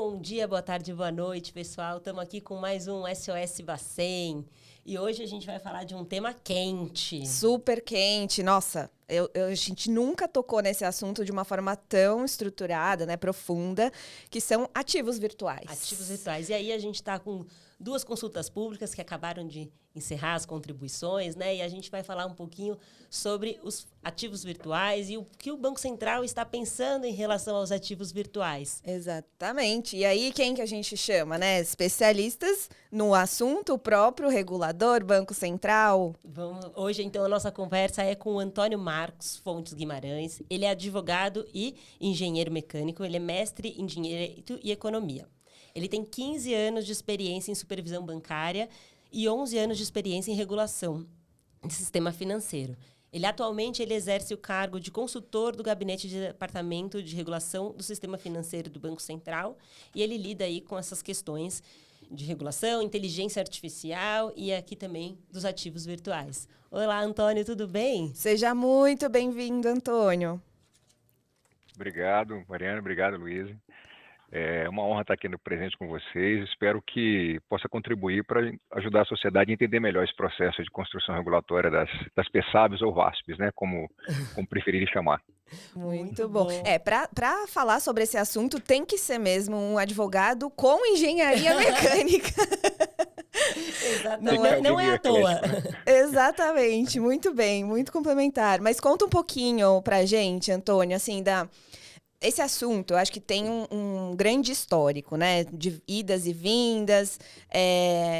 Bom dia, boa tarde, boa noite, pessoal. Estamos aqui com mais um SOS Bacen. E hoje a gente vai falar de um tema quente. Super quente. Nossa, a gente nunca tocou nesse assunto de uma forma tão estruturada, né, profunda, que são ativos virtuais. Ativos virtuais. E aí a gente está com 2 consultas públicas que acabaram de encerrar as contribuições, né? E a gente vai falar um pouquinho sobre os ativos virtuais e o que o Banco Central está pensando em relação aos ativos virtuais. Exatamente. E aí, quem que a gente chama, né? Especialistas no assunto, o próprio regulador, Banco Central. Hoje, então, a nossa conversa é com o Antônio Marcos Fontes Guimarães. Ele é advogado e engenheiro mecânico. Ele é mestre em Direito e Economia. Ele tem 15 anos de experiência em supervisão bancária e 11 anos de experiência em regulação de sistema financeiro. Atualmente exerce o cargo de consultor do Gabinete de Departamento de Regulação do Sistema Financeiro do Banco Central e ele lida aí com essas questões de regulação, inteligência artificial e aqui também dos ativos virtuais. Olá, Antônio, tudo bem? Seja muito bem-vindo, Antônio. Obrigado, Mariana. Obrigado, Luísa. É uma honra estar aqui no presente com vocês. Espero que possa contribuir para ajudar a sociedade a entender melhor esse processo de construção regulatória das PSABs ou VASPs, né? Como preferirem chamar. Muito bom. Para falar sobre esse assunto, tem que ser mesmo um advogado com engenharia mecânica. Não é à toa. Né? Exatamente, muito bem, muito complementar. Mas conta um pouquinho pra gente, Antônio, assim, esse assunto, eu acho que tem um grande histórico, né? De idas e vindas.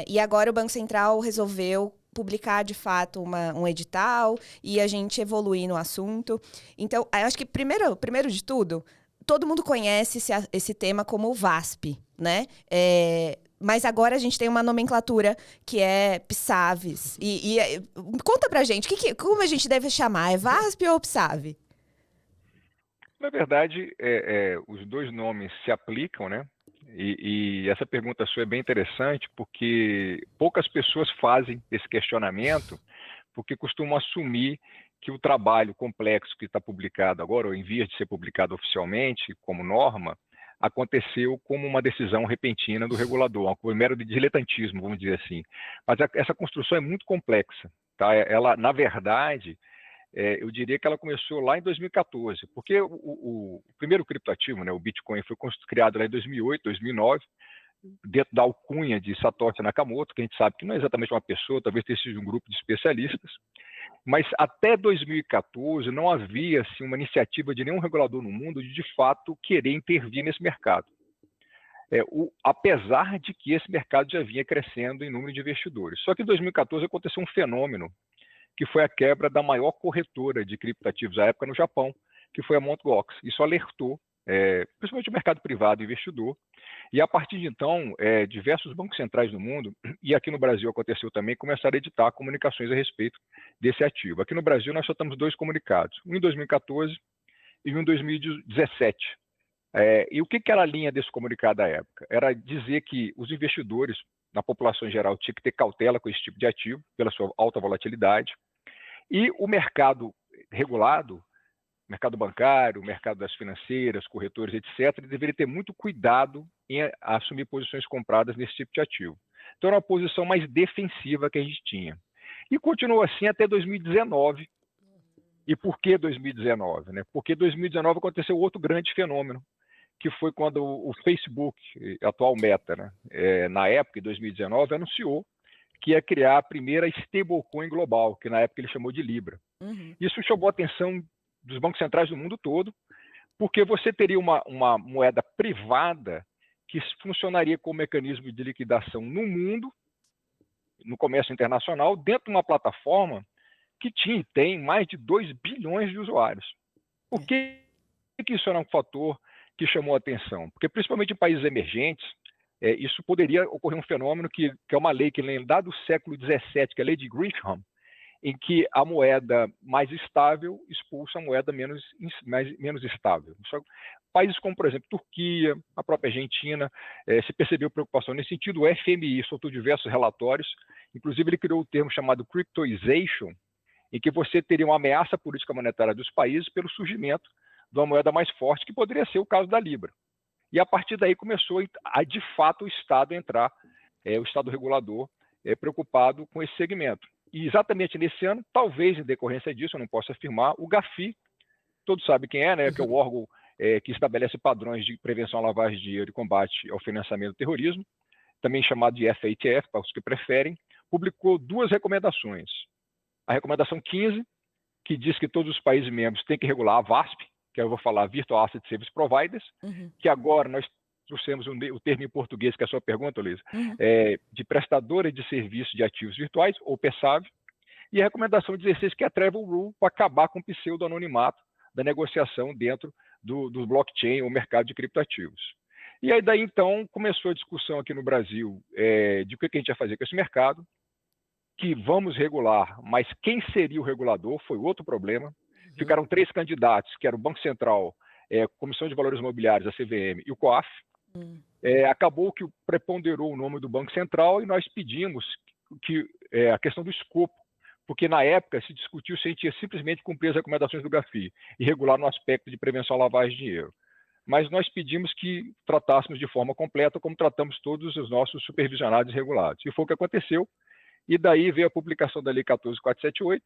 E agora o Banco Central resolveu publicar, de fato, um edital e a gente evoluir no assunto. Então, eu acho que, primeiro de tudo, todo mundo conhece esse tema como o VASP, né? Mas agora a gente tem uma nomenclatura que é PSAVs. Conta pra gente, como a gente deve chamar? É VASP ou PSAV? Na verdade, os dois nomes se aplicam, né? E essa pergunta sua é bem interessante porque poucas pessoas fazem esse questionamento porque costumam assumir que o trabalho complexo que está publicado agora, ou em vias de ser publicado oficialmente como norma, aconteceu como uma decisão repentina do regulador, um mero de diletantismo, vamos dizer assim. Mas essa construção é muito complexa. Tá? Ela, na verdade, eu diria que ela começou lá em 2014, porque o primeiro criptoativo, né, o Bitcoin, foi criado lá em 2008, 2009, dentro da alcunha de Satoshi Nakamoto, que a gente sabe que não é exatamente uma pessoa, talvez tenha sido um grupo de especialistas, mas até 2014 não havia assim, uma iniciativa de nenhum regulador no mundo de fato querer intervir nesse mercado. Apesar de que esse mercado já vinha crescendo em número de investidores. Só que em 2014 aconteceu um fenômeno que foi a quebra da maior corretora de criptoativos à época no Japão, que foi a Mt. Gox. Isso alertou, principalmente o mercado privado, o investidor, e a partir de então, diversos bancos centrais do mundo, e aqui no Brasil aconteceu também, começaram a editar comunicações a respeito desse ativo. Aqui no Brasil nós só temos 2 comunicados, um em 2014 e um em 2017. E o que era a linha desse comunicado à época? Era dizer que os investidores, na população em geral, tinham que ter cautela com esse tipo de ativo, pela sua alta volatilidade, e o mercado regulado, mercado bancário, mercado das financeiras, corretores, etc., deveria ter muito cuidado em assumir posições compradas nesse tipo de ativo. Então, era uma posição mais defensiva que a gente tinha. E continuou assim até 2019. E por que 2019? Né? Porque 2019 aconteceu outro grande fenômeno, que foi quando o Facebook, atual Meta, né, na época, em 2019, anunciou que ia criar a primeira stablecoin global, que na época ele chamou de Libra. Uhum. Isso chamou a atenção dos bancos centrais do mundo todo, porque você teria uma moeda privada que funcionaria como mecanismo de liquidação no mundo, no comércio internacional, dentro de uma plataforma que tinha e tem mais de 2 bilhões de usuários. Por que isso era um fator que chamou a atenção? Porque, principalmente em países emergentes, isso poderia ocorrer um fenômeno que é uma lei que vem lá do século XVII, que é a lei de Grisham, em que a moeda mais estável expulsa a moeda menos estável. Países como, por exemplo, Turquia, a própria Argentina, se percebeu preocupação nesse sentido. O FMI soltou diversos relatórios, inclusive ele criou o termo chamado cryptoization, em que você teria uma ameaça política monetária dos países pelo surgimento de uma moeda mais forte, que poderia ser o caso da Libra. E a partir daí começou de fato o Estado a entrar, o Estado regulador, preocupado com esse segmento. E exatamente nesse ano, talvez em decorrência disso, eu não posso afirmar, o GAFI, todos sabem quem é, né, que é o órgão que estabelece padrões de prevenção à lavagem de dinheiro e combate ao financiamento do terrorismo, também chamado de FATF, para os que preferem, publicou 2 recomendações. A recomendação 15, que diz que todos os países membros têm que regular a VASP, que eu vou falar Virtual Asset Service Providers, que agora nós trouxemos o termo em português, que é a sua pergunta, Luiz, de prestadora de serviços de ativos virtuais, ou PSAV, e a recomendação 16, que é a Travel Rule, para acabar com o pseudo-anonimato da negociação dentro do blockchain ou mercado de criptoativos. E aí daí, então, começou a discussão aqui no Brasil de o que a gente ia fazer com esse mercado, que vamos regular, mas quem seria o regulador foi outro problema. Ficaram 3 candidatos, que eram o Banco Central, Comissão de Valores Imobiliários, a CVM, e o COAF. Acabou que preponderou o nome do Banco Central e nós pedimos que a questão do escopo, porque na época se discutiu se a gente ia simplesmente cumprir as recomendações do GAFI e regular no aspecto de prevenção à lavagem de dinheiro. Mas nós pedimos que tratássemos de forma completa como tratamos todos os nossos supervisionados e regulados. E foi o que aconteceu. E daí veio a publicação da Lei 14.478,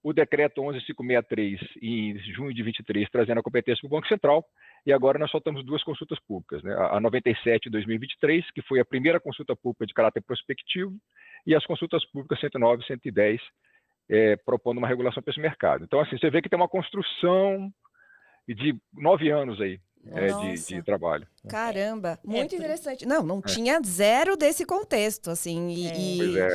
o decreto 11.563 em junho de 23, trazendo a competência para o Banco Central, e agora nós soltamos 2 consultas públicas, né? A 97 de 2023, que foi a primeira consulta pública de caráter prospectivo, e as consultas públicas 109 e 110, propondo uma regulação para esse mercado. Então, assim, você vê que tem uma construção de 9 anos aí de trabalho. Caramba, muito interessante. Não tinha zero desse contexto, assim.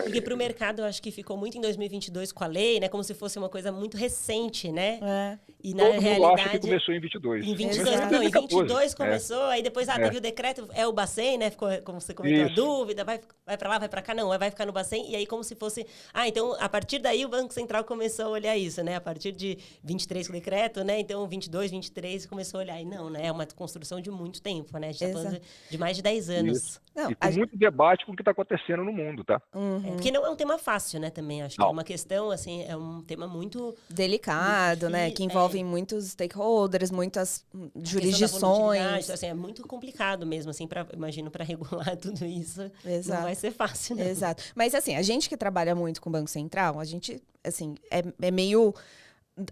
Porque para o mercado, eu acho que ficou muito em 2022 com a lei, né? Como se fosse uma coisa muito recente, né? E na Todo realidade... mundo acha que começou em 22. Em 22, não, em 22 começou, aí depois teve o decreto, o Bacen, né? Ficou, como você comentou, a dúvida, vai para lá, vai para cá, não, vai ficar no Bacen, e aí como se fosse... então, a partir daí o Banco Central começou a olhar isso, né? A partir de 23 com o decreto, né? Então, 22, 23 começou a olhar, e não, né? É uma construção de muito tempo, né? A gente tá falando de mais de 10 anos. Não, e com muito debate com o que está acontecendo no mundo, tá? Porque não é um tema fácil, né, também. Acho que é uma questão, assim, é um tema muito... delicado, muito né? Que envolve muitos stakeholders, muitas jurisdições. Assim, é muito complicado mesmo, assim, imagino, para regular tudo isso. Exato. Não vai ser fácil, né? Exato. Mas, assim, a gente que trabalha muito com o Banco Central, a gente, assim, é meio...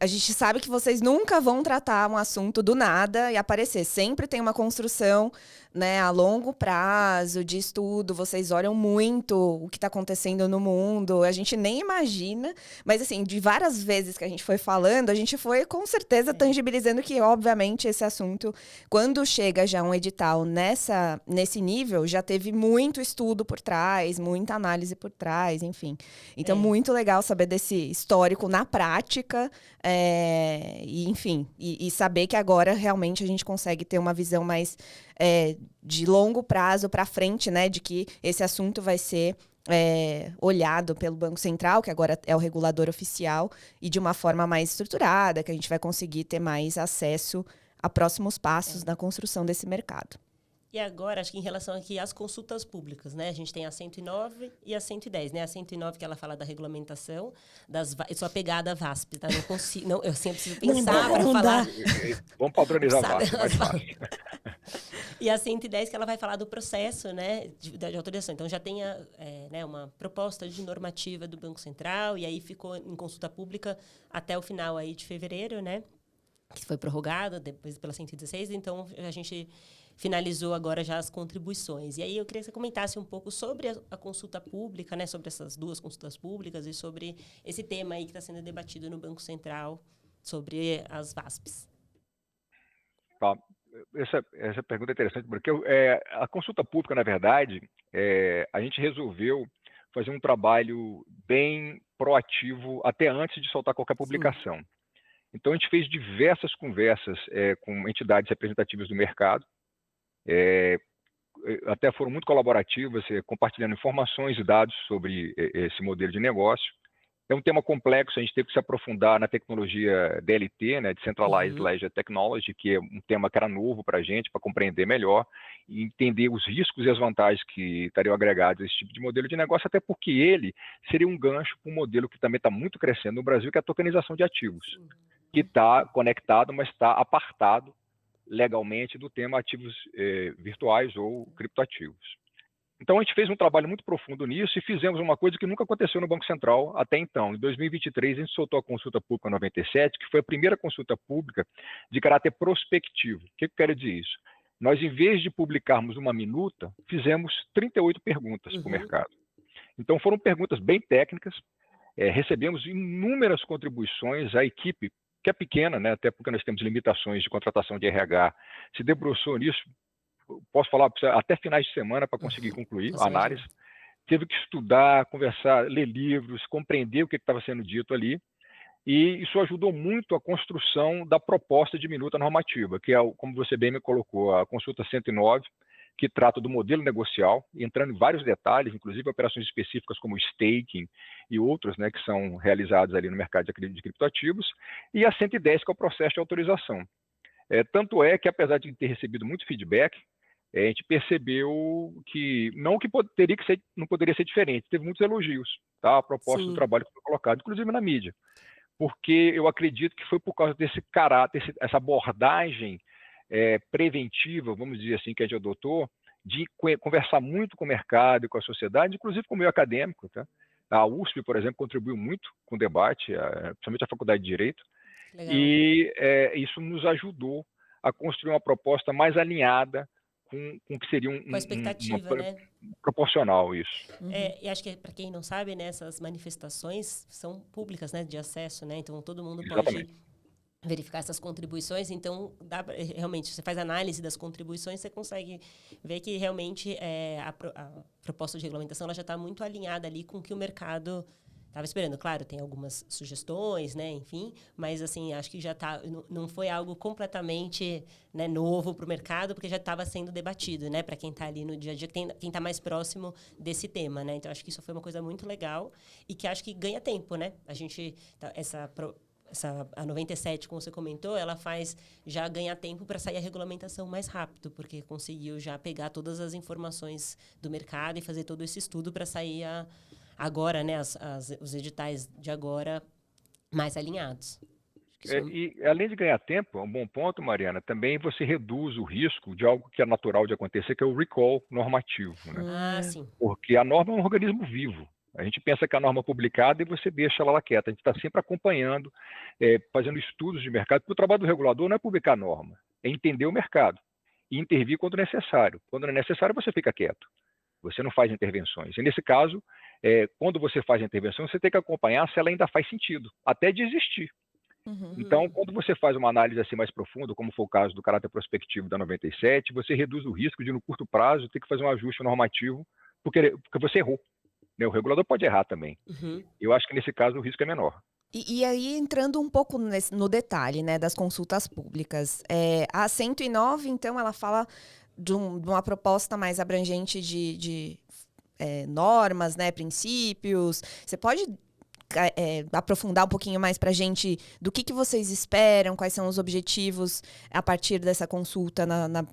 A gente sabe que vocês nunca vão tratar um assunto do nada e aparecer. Sempre tem uma construção, né, a longo prazo, de estudo. Vocês olham muito o que está acontecendo no mundo. A gente nem imagina. Mas, assim, de várias vezes que a gente foi falando, a gente foi, com certeza, tangibilizando que, obviamente, esse assunto, quando chega já um edital nesse nível, já teve muito estudo por trás, muita análise por trás, enfim. Então, muito legal saber desse histórico na prática. Enfim, e saber que agora realmente a gente consegue ter uma visão mais de longo prazo para frente, né, de que esse assunto vai ser olhado pelo Banco Central, que agora é o regulador oficial, e de uma forma mais estruturada, que a gente vai conseguir ter mais acesso a próximos passos na construção desse mercado. E agora, acho que em relação aqui às consultas públicas, né? A gente tem a 109 e a 110, né? A 109 que ela fala da regulamentação, eu sou apegada à VASP, tá? Não consigo, não, eu sempre preciso pensar para falar. Vamos padronizar a VASP, mais fácil. E a 110 que ela vai falar do processo, né, de autorização. Então, já tem né, uma proposta de normativa do Banco Central, e aí ficou em consulta pública até o final aí de fevereiro, né? Que foi prorrogada depois pela 116, então a gente finalizou agora já as contribuições. E aí eu queria que você comentasse um pouco sobre a consulta pública, né, sobre essas 2 consultas públicas e sobre esse tema aí que está sendo debatido no Banco Central, sobre as VASPs. Tá. Essa pergunta é interessante, porque a consulta pública, na verdade, a gente resolveu fazer um trabalho bem proativo até antes de soltar qualquer publicação. Sim. Então, a gente fez diversas conversas com entidades representativas do mercado, até foram muito colaborativas, compartilhando informações e dados sobre esse modelo de negócio. É um tema complexo, a gente teve que se aprofundar na tecnologia DLT, né, Decentralized Ledger Technology, que é um tema que era novo para a gente, para compreender melhor e entender os riscos e as vantagens que estariam agregados a esse tipo de modelo de negócio, até porque ele seria um gancho para um modelo que também está muito crescendo no Brasil, que é a tokenização de ativos, que está conectado, mas está apartado legalmente do tema ativos virtuais ou criptoativos. Então, a gente fez um trabalho muito profundo nisso e fizemos uma coisa que nunca aconteceu no Banco Central até então. Em 2023, a gente soltou a consulta pública 97, que foi a primeira consulta pública de caráter prospectivo. O que eu quero dizer isso? Nós, em vez de publicarmos uma minuta, fizemos 38 perguntas para o mercado. Então, foram perguntas bem técnicas, recebemos inúmeras contribuições, a equipe, que é pequena, né, até porque nós temos limitações de contratação de RH, se debruçou nisso, posso falar até finais de semana para conseguir concluir a análise. Teve que estudar, conversar, ler livros, compreender o que estava sendo dito ali, e isso ajudou muito a construção da proposta de minuta normativa, que é, como você bem me colocou, a consulta 109, que trata do modelo negocial, entrando em vários detalhes, inclusive operações específicas como staking e outros, né, que são realizados ali no mercado de criptoativos, e a 110, que é o processo de autorização. Tanto é que, apesar de ter recebido muito feedback, a gente percebeu que não poderia ser diferente. Teve muitos elogios, tá? A proposta do trabalho que foi colocado, inclusive na mídia, porque eu acredito que foi por causa desse caráter, essa abordagem preventiva, vamos dizer assim, que a gente adotou, de conversar muito com o mercado e com a sociedade, inclusive com o meio acadêmico. Tá? A USP, por exemplo, contribuiu muito com o debate, principalmente a Faculdade de Direito, legal. E isso nos ajudou a construir uma proposta mais alinhada com o que seria com a expectativa, né? Proporcional, isso. E acho que, para quem não sabe, né, essas manifestações são públicas, né, de acesso, né? Então, todo mundo pode verificar essas contribuições. Então, realmente, você faz análise das contribuições, você consegue ver que realmente a proposta de regulamentação ela já está muito alinhada ali com o que o mercado estava esperando. Claro, tem algumas sugestões, né, enfim, mas assim, acho que já não foi algo completamente, né, novo para o mercado, porque já estava sendo debatido, né, para quem está ali no dia a dia, quem está mais próximo desse tema, né. Então, acho que isso foi uma coisa muito legal e que acho que ganha tempo, né. A gente, a 97, como você comentou, ela já ganha tempo para sair a regulamentação mais rápido, porque conseguiu já pegar todas as informações do mercado e fazer todo esse estudo para sair agora, né, os editais de agora mais alinhados. E além de ganhar tempo, é um bom ponto, Mariana, também você reduz o risco de algo que é natural de acontecer, que é o recall normativo. Né? Sim. Porque a norma é um organismo vivo. A gente pensa que a norma é publicada e você deixa ela lá quieta. A gente está sempre acompanhando, fazendo estudos de mercado, porque o trabalho do regulador não é publicar a norma, é entender o mercado e intervir quando necessário. Quando não é necessário, você fica quieto. Você não faz intervenções. E nesse caso, quando você faz a intervenção, você tem que acompanhar se ela ainda faz sentido, até de existir. Então, quando você faz uma análise assim mais profunda, como foi o caso do caráter prospectivo da 97, você reduz o risco de, no curto prazo, ter que fazer um ajuste normativo, porque você errou. Né? O regulador pode errar também. Eu acho que, nesse caso, o risco é menor. E aí, entrando um pouco no detalhe, né, das consultas públicas, a 109, então, ela fala de uma proposta mais abrangente de normas, né, princípios. Você pode aprofundar um pouquinho mais para a gente do que vocês esperam, quais são os objetivos a partir dessa consulta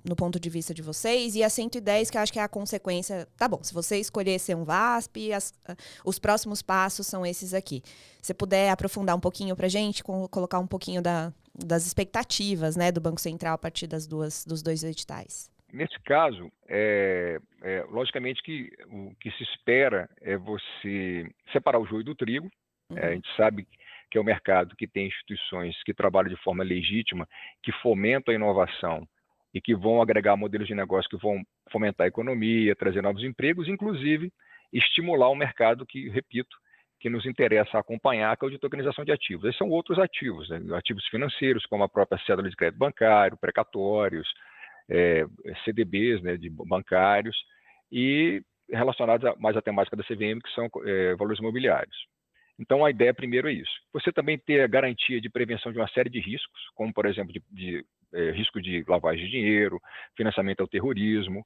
no ponto de vista de vocês? E a 110, que eu acho que é a consequência. Tá bom, se você escolher ser um VASP, os próximos passos são esses aqui. Se puder aprofundar um pouquinho para a gente, colocar um pouquinho das expectativas, né, do Banco Central a partir dos dois editais. Nesse caso, logicamente que o que se espera é você separar o joio do trigo. A gente sabe que é um mercado que tem instituições que trabalham de forma legítima, que fomentam a inovação e que vão agregar modelos de negócio que vão fomentar a economia, trazer novos empregos, inclusive estimular o mercado que, repito, que nos interessa acompanhar, que é o de tokenização de ativos. Esses são outros ativos, né? Ativos financeiros, como a própria cédula de crédito bancário, precatórios, CDBs, né, de bancários, e relacionados mais à temática da CVM, que são valores imobiliários. Então, a ideia primeiro é isso. Você também ter a garantia de prevenção de uma série de riscos, como, por exemplo, risco de lavagem de dinheiro, financiamento ao terrorismo,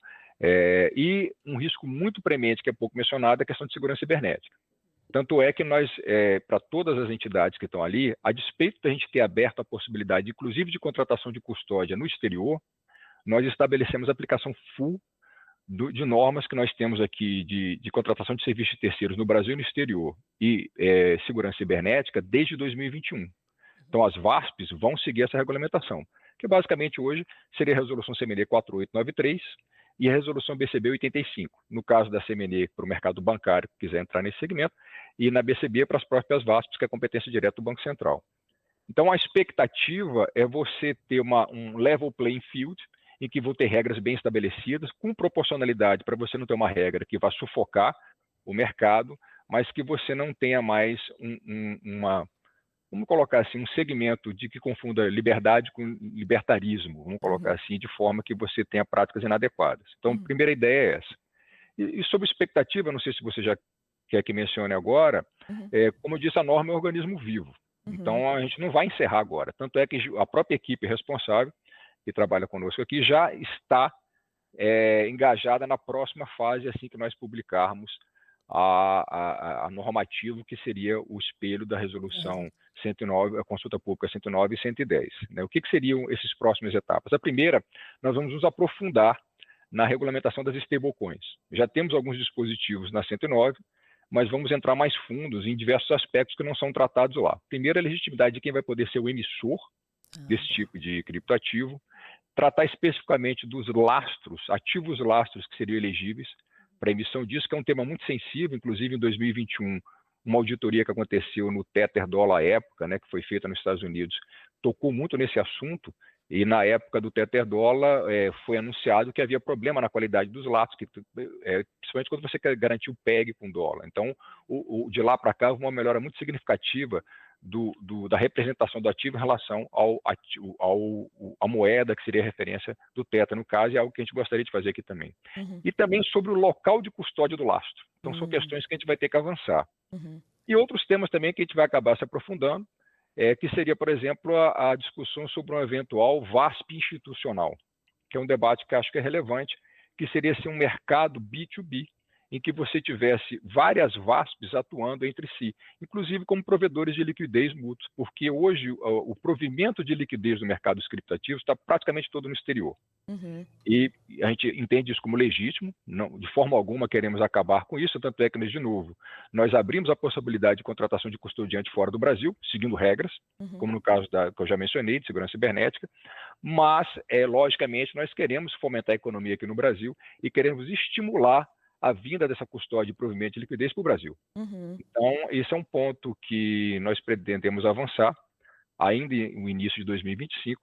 e um risco muito premente, que é pouco mencionado, é a questão de segurança cibernética. Tanto é que nós, para todas as entidades que estão ali, a despeito da gente ter aberto a possibilidade, inclusive, de contratação de custódia no exterior, nós estabelecemos a aplicação full de normas que nós temos aqui de contratação de serviços de terceiros no Brasil e no exterior e segurança cibernética desde 2021. Então, as VASPs vão seguir essa regulamentação. que basicamente hoje seria a resolução CMNE 4893 e a resolução BCB 85, no caso da CMNE para o mercado bancário, que quiser entrar nesse segmento, e na BCB para as próprias VASPs, que é a competência direta do Banco Central. Então, a expectativa é você ter um level playing field, em que vão ter regras bem estabelecidas, com proporcionalidade, para você não ter uma regra que vá sufocar o mercado, mas que você não tenha mais vamos colocar assim, um segmento de que confunda liberdade com libertarismo, vamos colocar assim, de forma que você tenha práticas inadequadas. Então, a primeira ideia é essa. E sobre expectativa, não sei se você já quer que mencione agora, como eu disse, a norma é um organismo vivo. Então, a gente não vai encerrar agora. Tanto é que a própria equipe responsável, que trabalha conosco aqui, já está engajada na próxima fase, assim que nós publicarmos a normativa, que seria o espelho da resolução 109, a consulta pública 109 e 110. Né? O que seriam essas próximas etapas? A primeira, nós vamos nos aprofundar na regulamentação das stablecoins. Já temos alguns dispositivos na 109, mas vamos entrar mais fundos em diversos aspectos que não são tratados lá. Primeiro, a legitimidade de quem vai poder ser o emissor desse tipo de criptoativo, tratar especificamente dos lastros, ativos lastros que seriam elegíveis para a emissão disso, que é um tema muito sensível. Inclusive, em 2021, uma auditoria que aconteceu no Tether Dólar à época, né, que foi feita nos Estados Unidos, tocou muito nesse assunto, e na época do Tether Dólar foi anunciado que havia problema na qualidade dos lastros, principalmente quando você quer garantir o PEG com dólar. Então, de lá para cá, houve uma melhora muito significativa da representação do ativo em relação à moeda, que seria a referência do Tether, no caso, e é algo que a gente gostaria de fazer aqui também. E também sobre o local de custódia do lastro. Então, são questões que a gente vai ter que avançar. E outros temas também que a gente vai acabar se aprofundando, que seria, por exemplo, a discussão sobre um eventual VASP institucional, que é um debate que acho que é relevante, que seria assim, um mercado B2B, em que você tivesse várias VASPs atuando entre si, inclusive como provedores de liquidez mútuos, porque hoje o provimento de liquidez do mercado dos criptativos está praticamente todo no exterior. E a gente entende isso como legítimo, não, de forma alguma queremos acabar com isso, tanto é que, de novo, nós abrimos a possibilidade de contratação de custodiante fora do Brasil, seguindo regras, como no caso que eu já mencionei, de segurança cibernética, mas, logicamente, nós queremos fomentar a economia aqui no Brasil e queremos estimular a vinda dessa custódia e provimento de liquidez para o Brasil. Então, esse é um ponto que nós pretendemos avançar ainda no início de 2025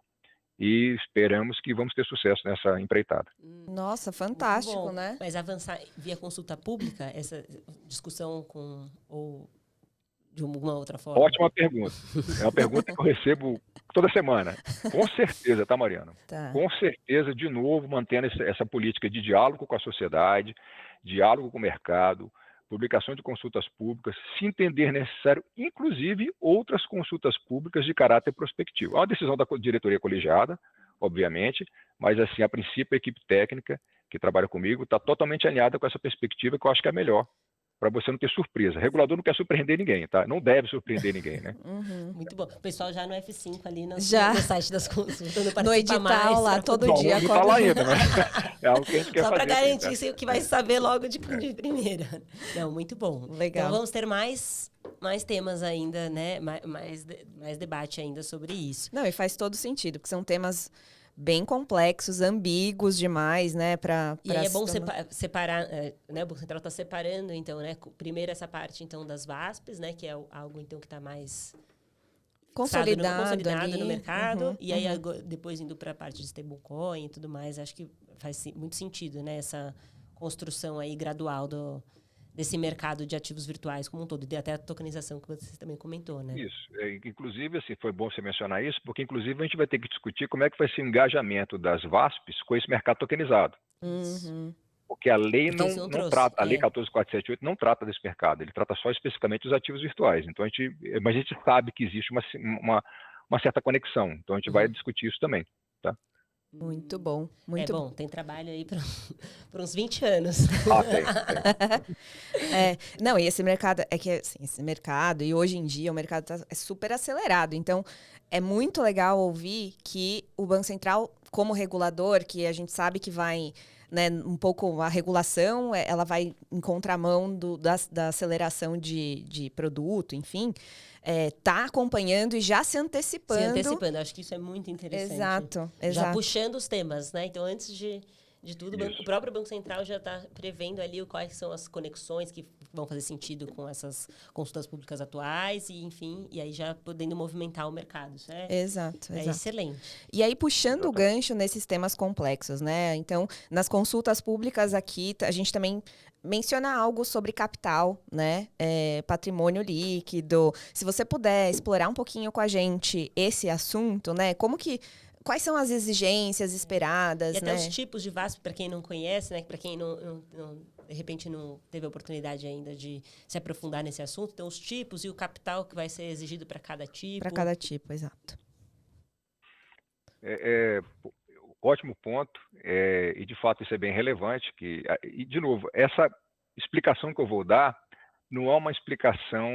e esperamos que vamos ter sucesso nessa empreitada. Nossa, fantástico, bom, né? Mas avançar via consulta pública, essa discussão ou de alguma outra forma? Ótima pergunta. É uma pergunta que eu recebo toda semana. Com certeza, tá, Mariana? Tá. Com certeza, de novo, mantendo essa política de diálogo com a sociedade, diálogo com o mercado, publicação de consultas públicas, se entender necessário, inclusive outras consultas públicas de caráter prospectivo. É uma decisão da diretoria colegiada, obviamente, mas, assim, a princípio, a equipe técnica que trabalha comigo está totalmente alinhada com essa perspectiva, que eu acho que é a melhor, para você não ter surpresa. O regulador não quer surpreender ninguém, tá? Não deve surpreender ninguém, né? Muito bom. O pessoal já no F5 ali no site das consultas. No edital lá, todo dia. Não tá lá ainda, né? É algo que a gente quer Só fazer. para garantir que vai saber logo de primeira. Não, muito bom. Legal. Então vamos ter mais temas ainda, né? Mais debate ainda sobre isso. Não, e faz todo sentido, porque são temas bem complexos, ambíguos demais, né? E aí é bom separar, né? O Banco Central está separando, então, né? Primeiro essa parte, então, das VASPs, né? Que é algo, então, que está mais consolidado no mercado. E aí, depois indo para a parte de stablecoin e tudo mais, acho que faz muito sentido, né? Essa construção aí gradual desse mercado de ativos virtuais como um todo, e até a tokenização que você também comentou, né? Isso. Inclusive, assim, foi bom você mencionar isso, porque, inclusive, a gente vai ter que discutir como é que vai ser o engajamento das VASPs com esse mercado tokenizado. Porque a lei não trata, a lei 14.478 não trata desse mercado, ele trata só especificamente dos ativos virtuais. Então, mas a gente sabe que existe uma certa conexão, então a gente vai discutir isso também, tá? Muito bom, muito bom. Tem trabalho aí para uns 20 anos. Tem. Não, e esse mercado, assim, esse mercado, e hoje em dia o mercado é super acelerado, então é muito legal ouvir que o Banco Central, como regulador, que a gente sabe que vai né, um pouco a regulação, ela vai em contramão da aceleração de produto, enfim, tá acompanhando e já se antecipando. Se antecipando, acho que isso é muito interessante. Exato. Já puxando os temas, né? Então, antes de tudo, o próprio Banco Central já está prevendo ali quais são as conexões que vão fazer sentido com essas consultas públicas atuais e, enfim, e aí já podendo movimentar o mercado. Isso exato. Excelente. E aí, puxando o gancho nesses temas complexos, né? Então, nas consultas públicas aqui, a gente também menciona algo sobre capital, né? Patrimônio líquido. Se você puder explorar um pouquinho com a gente esse assunto, né? Quais são as exigências esperadas, e até né? os tipos de VASP, para quem não conhece, né? Para quem de repente não teve a oportunidade ainda de se aprofundar nesse assunto. Então, os tipos e o capital que vai ser exigido para cada tipo. Para cada tipo, exato. Ótimo ponto. E, de fato, isso é bem relevante. E, de novo, essa explicação que eu vou dar não é uma explicação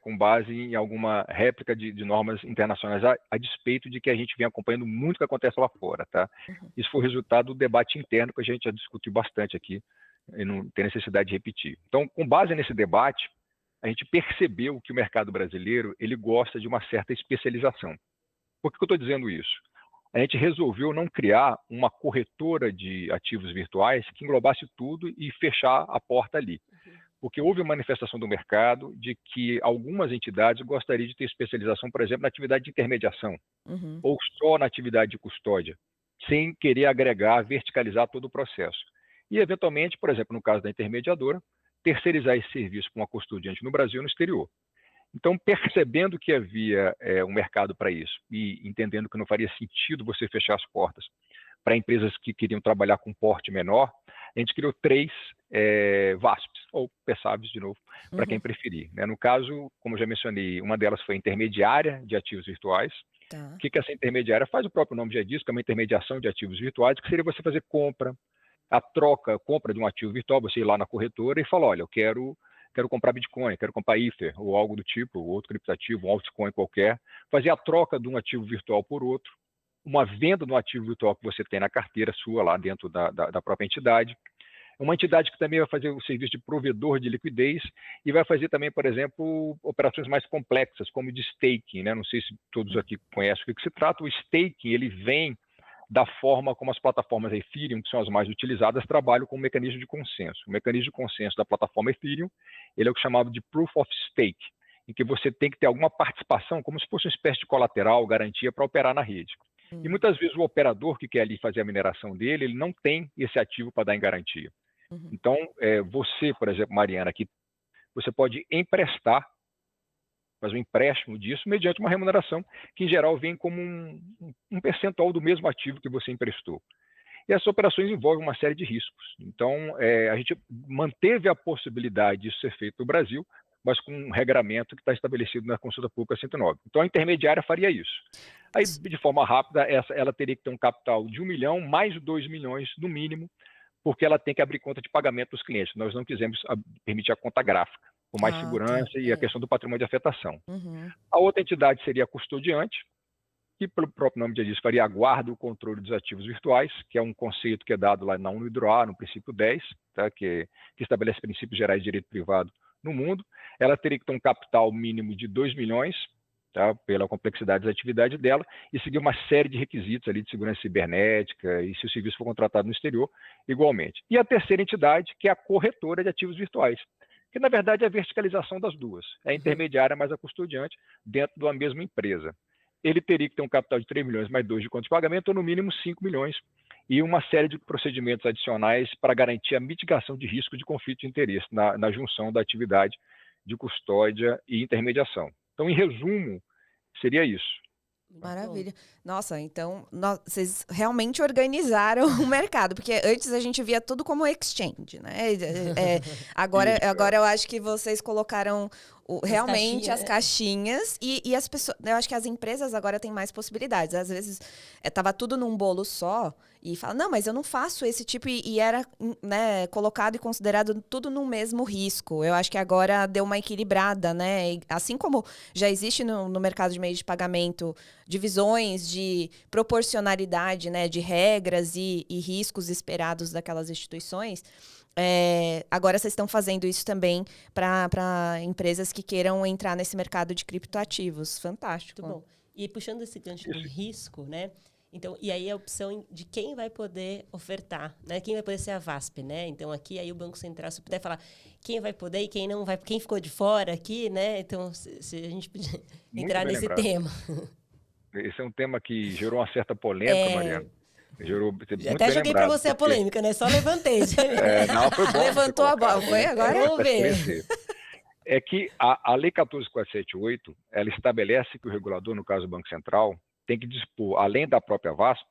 com base em alguma réplica de normas internacionais, a despeito de que a gente vem acompanhando muito o que acontece lá fora. Tá? Uhum. Isso foi resultado do debate interno que a gente já discutiu bastante aqui, e não tem necessidade de repetir. Então, com base nesse debate, a gente percebeu que o mercado brasileiro ele gosta de uma certa especialização. Por que eu estou dizendo isso? A gente resolveu não criar uma corretora de ativos virtuais que englobasse tudo e fechar a porta ali. Porque houve uma manifestação do mercado de que algumas entidades gostariam de ter especialização, por exemplo, na atividade de intermediação, ou só na atividade de custódia, sem querer agregar, verticalizar todo o processo. E, eventualmente, por exemplo, no caso da intermediadora, terceirizar esse serviço para uma custodiante no Brasil e no exterior. Então, percebendo que havia um mercado para isso e entendendo que não faria sentido você fechar as portas para empresas que queriam trabalhar com porte menor, a gente criou 3 VASPs, ou PSAVs, de novo, para quem preferir. Né? No caso, como eu já mencionei, uma delas foi intermediária de ativos virtuais. Tá. O que essa intermediária faz? O próprio nome já diz, que é uma intermediação de ativos virtuais, que seria você fazer compra de um ativo virtual, você ir lá na corretora e falar, olha, eu quero comprar Bitcoin, quero comprar Ether, ou algo do tipo, ou outro criptativo, um altcoin qualquer, fazer a troca de um ativo virtual por outro, uma venda do ativo virtual que você tem na carteira sua, lá dentro da própria entidade. Uma entidade que também vai fazer o serviço de provedor de liquidez e vai fazer também, por exemplo, operações mais complexas, como de staking. Né? Não sei se todos aqui conhecem o que se trata. O staking ele vem da forma como as plataformas Ethereum, que são as mais utilizadas, trabalham com o mecanismo de consenso. O mecanismo de consenso da plataforma Ethereum ele é o que é chamado de Proof of Stake, em que você tem que ter alguma participação, como se fosse uma espécie de colateral, garantia para operar na rede. E muitas vezes o operador que quer ali fazer a mineração dele, ele não tem esse ativo para dar em garantia. Então, você, por exemplo, Mariana, aqui, você pode emprestar, fazer um empréstimo disso, mediante uma remuneração que, em geral, vem como um percentual do mesmo ativo que você emprestou. E essas operações envolvem uma série de riscos. Então, a gente manteve a possibilidade disso ser feito no Brasil, mas com um regramento que está estabelecido na Consulta Pública 109. Então, a intermediária faria isso. Aí, de forma rápida, ela teria que ter um capital de 1 milhão, mais 2 milhões no mínimo, porque ela tem que abrir conta de pagamento dos clientes. Nós não quisemos permitir a conta gráfica, com mais segurança e a questão do patrimônio de afetação. A outra entidade seria a custodiante, que, pelo próprio nome já diz, faria a guarda e o controle dos ativos virtuais, que é um conceito que é dado lá na UNIDROIT, no princípio 10, tá? que estabelece princípios gerais de direito privado no mundo. Ela teria que ter um capital mínimo de 2 milhões, tá? Pela complexidade da atividade dela, e seguir uma série de requisitos ali de segurança cibernética, e se o serviço for contratado no exterior, igualmente. E a terceira entidade, que é a corretora de ativos virtuais, que na verdade é a verticalização das duas, é a intermediária mais a custodiante dentro de uma mesma empresa. Ele teria que ter um capital de 3 milhões mais 2 de conta de pagamento, ou no mínimo 5 milhões, e uma série de procedimentos adicionais para garantir a mitigação de risco de conflito de interesse na junção da atividade de custódia e intermediação. Então, em resumo, seria isso. Maravilha. Nossa, então vocês realmente organizaram o mercado, porque antes a gente via tudo como exchange, né? Agora eu acho que vocês colocaram realmente as caixinhas e as pessoas. Eu acho que as empresas agora têm mais possibilidades. Às vezes estava tudo num bolo só e fala, não, mas eu não faço esse tipo, e era, né, colocado e considerado tudo no mesmo risco. Eu acho que agora deu uma equilibrada, né? E assim como já existe no mercado de meios de pagamento divisões de proporcionalidade, né, de regras e riscos esperados daquelas instituições, agora vocês estão fazendo isso também para empresas que queiram entrar nesse mercado de criptoativos. Fantástico. Muito bom. E puxando esse gancho do risco, né? Então, e aí a opção de quem vai poder ofertar, né? Quem vai poder ser a VASP, né? Então, aqui aí o Banco Central, se puder falar quem vai poder e quem não vai, quem ficou de fora aqui, né? Então, se a gente podia entrar nesse tema. Esse é um tema que gerou uma certa polêmica, Mariana. Gerou, muito até bem joguei lembrado, para você a polêmica, né? Só levantei. Não, foi bom. Levantou a bola. Foi agora? Vamos ver. É que a Lei 14.478, ela estabelece que o regulador, no caso do Banco Central, tem que dispor, além da própria VASP,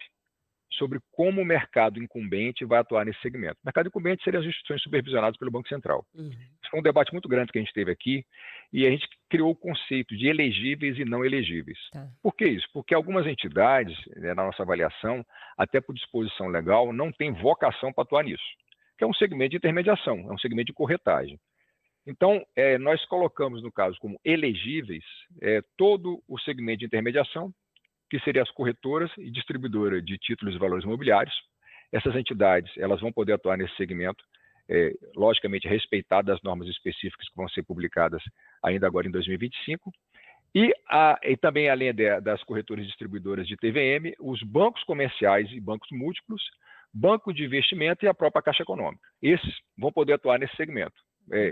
sobre como o mercado incumbente vai atuar nesse segmento. O mercado incumbente seriam as instituições supervisionadas pelo Banco Central. Isso foi um debate muito grande que a gente teve aqui, e a gente criou o conceito de elegíveis e não elegíveis. Tá. Por que isso? Porque algumas entidades, né, na nossa avaliação, até por disposição legal, não têm vocação para atuar nisso, que é um segmento de intermediação, é um segmento de corretagem. Então, nós colocamos, no caso, como elegíveis, todo o segmento de intermediação, que seriam as corretoras e distribuidoras de títulos e valores imobiliários. Essas entidades, elas vão poder atuar nesse segmento, logicamente respeitadas as normas específicas que vão ser publicadas ainda agora em 2025. E também, além das corretoras e distribuidoras de TVM, os bancos comerciais e bancos múltiplos, banco de investimento e a própria Caixa Econômica. Esses vão poder atuar nesse segmento,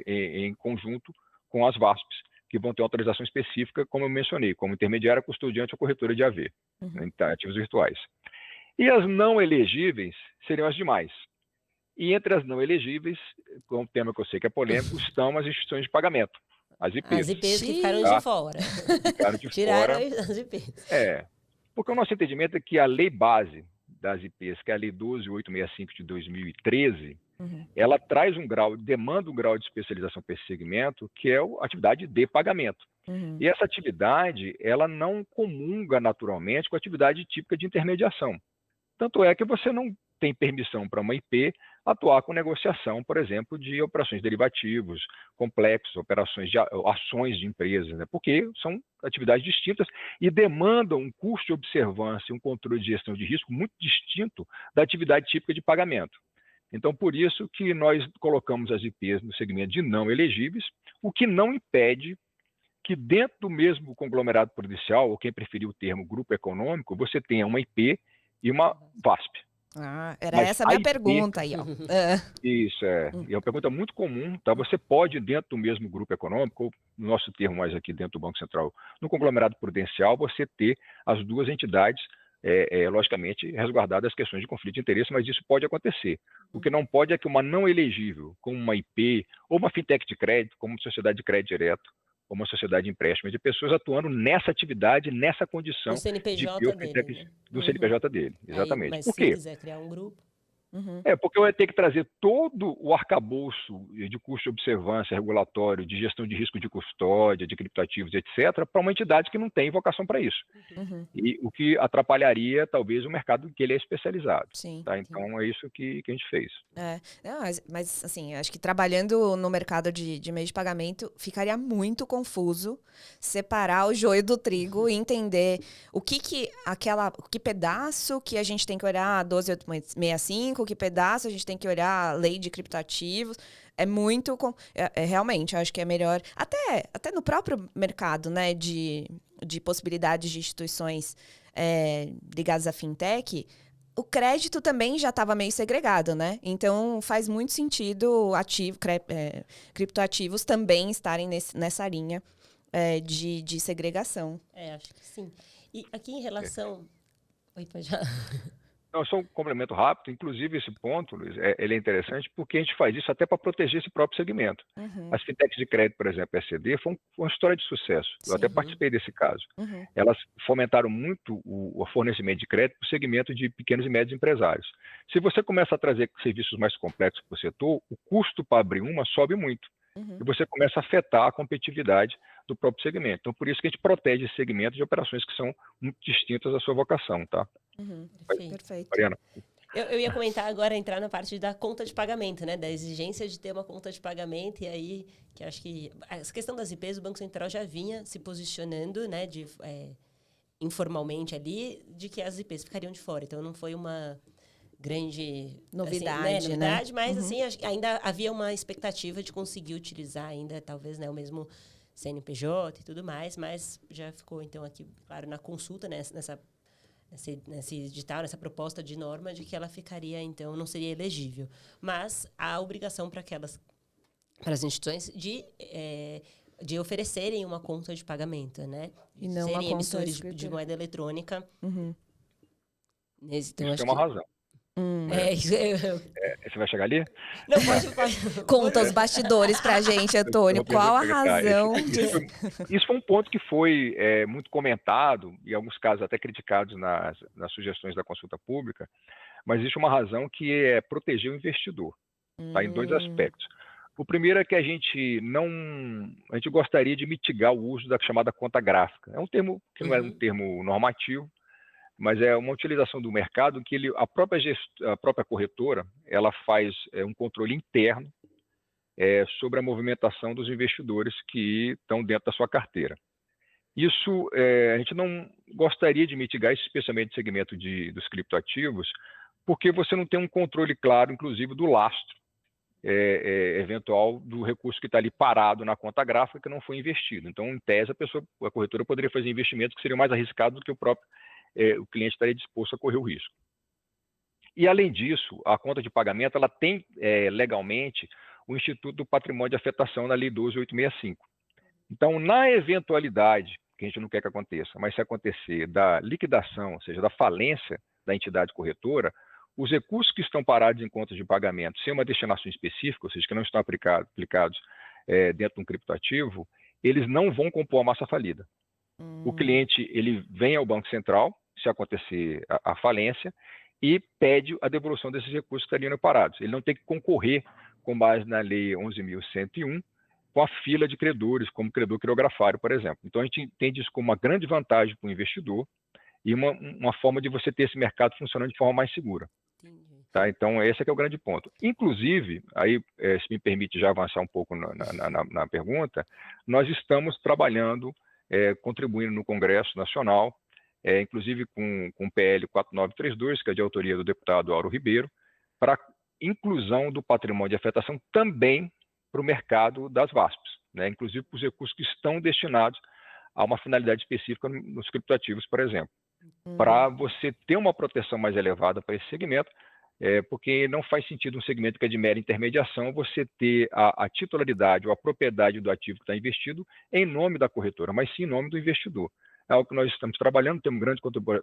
em conjunto com as VASPs, que vão ter uma autorização específica, como eu mencionei, como intermediária, custodiante ou corretora de AV, né, ativos virtuais. E as não elegíveis seriam as demais. E entre as não elegíveis, com um tema que eu sei que é polêmico, estão as instituições de pagamento, as IPs. As IPs que ficaram de fora. Ficaram de Tiraram fora. as IPs. Porque o nosso entendimento é que a lei base das IPs, que é a Lei 12.865 de 2013, ela traz demanda um grau de especialização para esse segmento, que é a atividade de pagamento. E essa atividade, ela não comunga naturalmente com a atividade típica de intermediação. Tanto é que você não tem permissão para uma IP atuar com negociação, por exemplo, de operações derivativos complexos, operações de ações de empresas, né? Porque são atividades distintas e demandam um custo de observância, um controle de gestão de risco muito distinto da atividade típica de pagamento. Então, por isso que nós colocamos as IPs no segmento de não elegíveis, o que não impede que dentro do mesmo conglomerado prudencial, ou quem preferir o termo grupo econômico, você tenha uma IP e uma VASP. Era essa a minha pergunta aí, ó. Isso, e é uma pergunta muito comum, tá? Você pode, dentro do mesmo grupo econômico, ou no nosso termo mais aqui dentro do Banco Central, no conglomerado prudencial, você ter as duas entidades, logicamente, resguardadas as questões de conflito de interesse, mas isso pode acontecer. O que não pode é que uma não elegível, como uma IP, ou uma fintech de crédito, como uma sociedade de crédito direto, ou uma sociedade de empréstimo, de pessoas atuando nessa atividade, nessa condição do CNPJ dele, né? do CNPJ dele, exatamente. Mas por se quê? quiser criar um grupo... Porque eu ia ter que trazer todo o arcabouço de custo de observância, regulatório, de gestão de risco de custódia, de criptoativos, etc., para uma entidade que não tem vocação para isso. E o que atrapalharia, talvez, o mercado que ele é especializado. Sim, tá? Então, é isso que a gente fez. Não, mas, assim, acho que trabalhando no mercado de meio de pagamento, ficaria muito confuso separar o joio do trigo e entender que pedaço que a gente tem que olhar a 12.865, que pedaço a gente tem que olhar a lei de criptoativos. É muito... realmente, eu acho que é melhor... Até no próprio mercado, né, de possibilidades de instituições ligadas à fintech, o crédito também já estava meio segregado, né? Então, faz muito sentido criptoativos também estarem nessa linha de segregação. Acho que sim. E aqui em relação... Oi, pode já... Não, só um complemento rápido. Inclusive, esse ponto, Luiz, ele é interessante porque a gente faz isso até para proteger esse próprio segmento. As fintechs de crédito, por exemplo, a SCD, foi uma história de sucesso. Eu até participei desse caso. Elas fomentaram muito o fornecimento de crédito para o segmento de pequenos e médios empresários. Se você começa a trazer serviços mais complexos para o setor, o custo para abrir uma sobe muito. E você começa a afetar a competitividade do próprio segmento. Então, por isso que a gente protege esse segmento de operações que são muito distintas da sua vocação, tá? Perfeito. Mariana. Eu ia comentar agora, entrar na parte da conta de pagamento, né? Da exigência de ter uma conta de pagamento. E aí, que acho que essa questão das IPs, o Banco Central já vinha se posicionando, né? Informalmente ali, de que as IPs ficariam de fora. Então, não foi uma grande novidade, novidade, mas assim, ainda havia uma expectativa de conseguir utilizar ainda, talvez, né, o mesmo CNPJ e tudo mais, mas já ficou, então, aqui, claro, na consulta, né, nesse edital, nessa proposta de norma, de que ela ficaria, então, não seria elegível. Mas há obrigação para as instituições de oferecerem uma conta de pagamento, né? E não serem uma conta emissores de moeda eletrônica. Isso tem uma razão. Você vai chegar ali? Não, pode. Conta os bastidores pra gente, Antônio. Qual a razão disso? Isso foi um ponto que foi muito comentado, e em alguns casos até criticados nas sugestões da consulta pública, mas existe uma razão que é proteger o investidor, tá? Em 2 aspectos. O primeiro é que a gente gostaria de mitigar o uso da chamada conta gráfica. É um termo que não é um termo normativo, mas é uma utilização do mercado que a própria corretora ela faz um controle interno sobre a movimentação dos investidores que estão dentro da sua carteira. Isso a gente não gostaria de mitigar, especialmente no segmento dos criptoativos, porque você não tem um controle claro, inclusive, do lastro eventual do recurso que está ali parado na conta gráfica que não foi investido. Então, em tese, a corretora poderia fazer investimentos que seriam mais arriscados do que o cliente estaria disposto a correr o risco. E, além disso, a conta de pagamento ela tem legalmente o Instituto do Patrimônio de Afetação na Lei 12.865. Então, na eventualidade, que a gente não quer que aconteça, mas se acontecer da liquidação, ou seja, da falência da entidade corretora, os recursos que estão parados em contas de pagamento sem uma destinação específica, ou seja, que não estão aplicados dentro de um criptoativo, eles não vão compor a massa falida. O cliente ele vem ao Banco Central, se acontecer a falência, e pede a devolução desses recursos que estariam parados. Ele não tem que concorrer com base na Lei 11.101 com a fila de credores, como credor quirografário, por exemplo. Então, a gente entende isso como uma grande vantagem para o investidor e uma forma de você ter esse mercado funcionando de forma mais segura. Tá? Então, esse é que é o grande ponto. Inclusive, aí, se me permite já avançar um pouco na pergunta, nós estamos trabalhando, contribuindo no Congresso Nacional, inclusive com o PL 4932, que é de autoria do deputado Auro Ribeiro, para inclusão do patrimônio de afetação também para o mercado das VASPs, né? Inclusive para os recursos que estão destinados a uma finalidade específica nos criptoativos, por exemplo, para você ter uma proteção mais elevada para esse segmento, porque não faz sentido um segmento que é de mera intermediação você ter a titularidade ou a propriedade do ativo que está investido em nome da corretora, mas sim em nome do investidor. É algo que nós estamos trabalhando, temos grande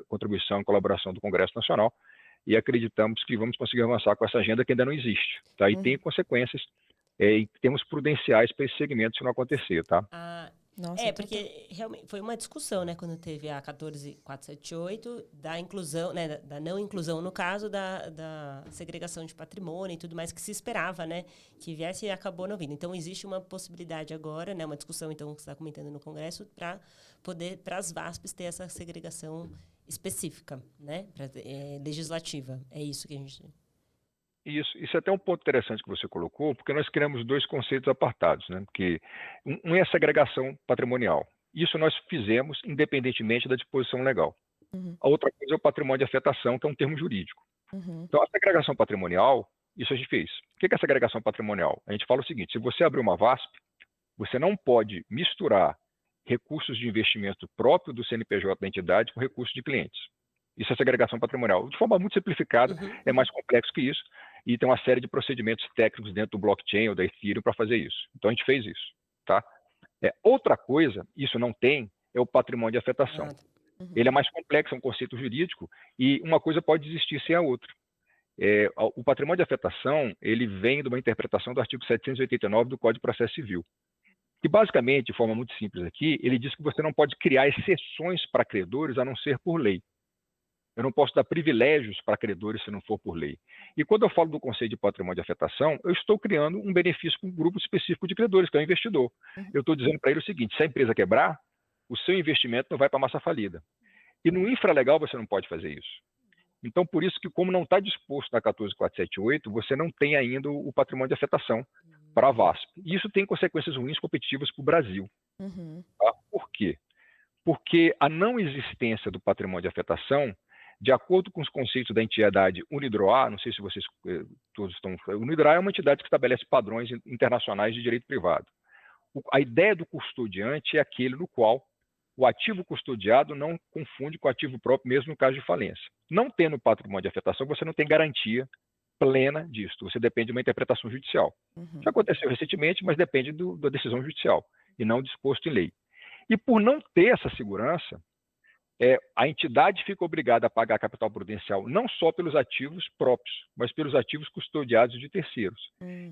contribuição e colaboração do Congresso Nacional e acreditamos que vamos conseguir avançar com essa agenda que ainda não existe, tá? E tem consequências em termos prudenciais para esse segmento se não acontecer, tá? Nossa, porque realmente foi uma discussão, né, quando teve a 14.478 da inclusão, né, da não inclusão, no caso da segregação de patrimônio e tudo mais que se esperava, né, que viesse e acabou não vindo. Então, existe uma possibilidade agora, né, uma discussão, então, que você está comentando no Congresso, para as VASPs ter essa segregação específica, né, legislativa. É isso que a gente... Isso é até um ponto interessante que você colocou, porque nós criamos 2 conceitos apartados, né? Porque um é a segregação patrimonial. Isso nós fizemos independentemente da disposição legal. A outra coisa é o patrimônio de afetação, que é um termo jurídico. Então, a segregação patrimonial, isso a gente fez. O que é a segregação patrimonial? A gente fala o seguinte, se você abrir uma VASP, você não pode misturar recursos de investimento próprio do CNPJ da entidade com recursos de clientes. Isso é segregação patrimonial. De forma muito simplificada, é mais complexo que isso, e tem uma série de procedimentos técnicos dentro do blockchain ou da Ethereum para fazer isso. Então, a gente fez isso. Tá? Outra coisa, isso não tem, é o patrimônio de afetação. Ele é mais complexo, é um conceito jurídico, e uma coisa pode existir sem a outra. O patrimônio de afetação, ele vem de uma interpretação do artigo 789 do Código de Processo Civil, que basicamente, de forma muito simples aqui, ele diz que você não pode criar exceções para credores a não ser por lei. Eu não posso dar privilégios para credores se não for por lei. E quando eu falo do conceito de patrimônio de afetação, eu estou criando um benefício para um grupo específico de credores, que é o investidor. Eu estou dizendo para ele o seguinte, se a empresa quebrar, o seu investimento não vai para a massa falida. E no infralegal você não pode fazer isso. Então, por isso que, como não está disposto na 14478, você não tem ainda o patrimônio de afetação para a VASP. E isso tem consequências ruins competitivas para o Brasil. Tá? Por quê? Porque a não existência do patrimônio de afetação, de acordo com os conceitos da entidade UNIDROA, não sei se vocês todos estão... UNIDROA é uma entidade que estabelece padrões internacionais de direito privado. A ideia do custodiante é aquele no qual o ativo custodiado não confunde com o ativo próprio, mesmo no caso de falência. Não tendo patrimônio de afetação, você não tem garantia plena disso. Você depende de uma interpretação judicial. Já aconteceu recentemente, mas depende da decisão judicial e não disposto em lei. E por não ter essa segurança, a entidade fica obrigada a pagar capital prudencial não só pelos ativos próprios, mas pelos ativos custodiados de terceiros.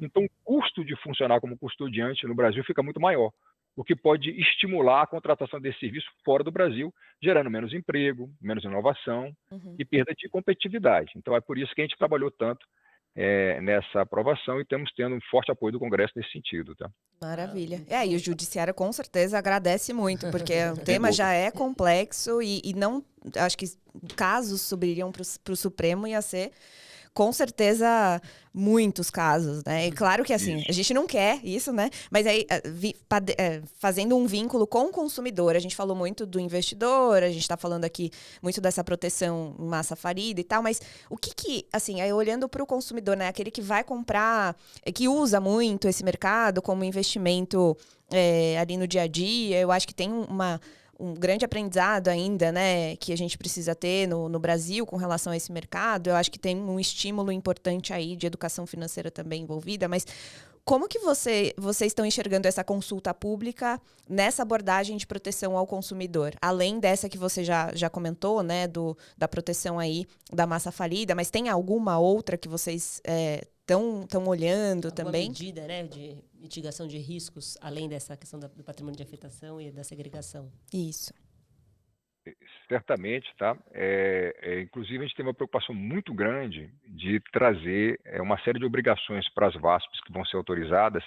Então, o custo de funcionar como custodiante no Brasil fica muito maior, o que pode estimular a contratação desse serviço fora do Brasil, gerando menos emprego, menos inovação e perda de competitividade. Então, é por isso que a gente trabalhou tanto nessa aprovação e estamos tendo um forte apoio do Congresso nesse sentido. Tá? Maravilha. E o Judiciário com certeza agradece muito, porque o tema já é complexo e não, acho que casos subiriam para o Supremo ia ser com certeza muitos casos, né? E claro que assim, a gente não quer isso, né? Mas aí, fazendo um vínculo com o consumidor, a gente falou muito do investidor, a gente está falando aqui muito dessa proteção em massa farida e tal, mas o que assim, aí olhando para o consumidor, né? Aquele que vai comprar, que usa muito esse mercado como investimento ali no dia a dia, eu acho que tem um grande aprendizado ainda, né, que a gente precisa ter no Brasil com relação a esse mercado. Eu acho que tem um estímulo importante aí de educação financeira também envolvida, mas como que vocês estão enxergando essa consulta pública nessa abordagem de proteção ao consumidor? Além dessa que você já comentou, né, da proteção aí da massa falida, mas tem alguma outra que vocês estão olhando alguma também? Medida, né, de mitigação de riscos, além dessa questão do patrimônio de afetação e da segregação. Isso. Certamente, tá? Inclusive, a gente tem uma preocupação muito grande de trazer uma série de obrigações para as VASPs que vão ser autorizadas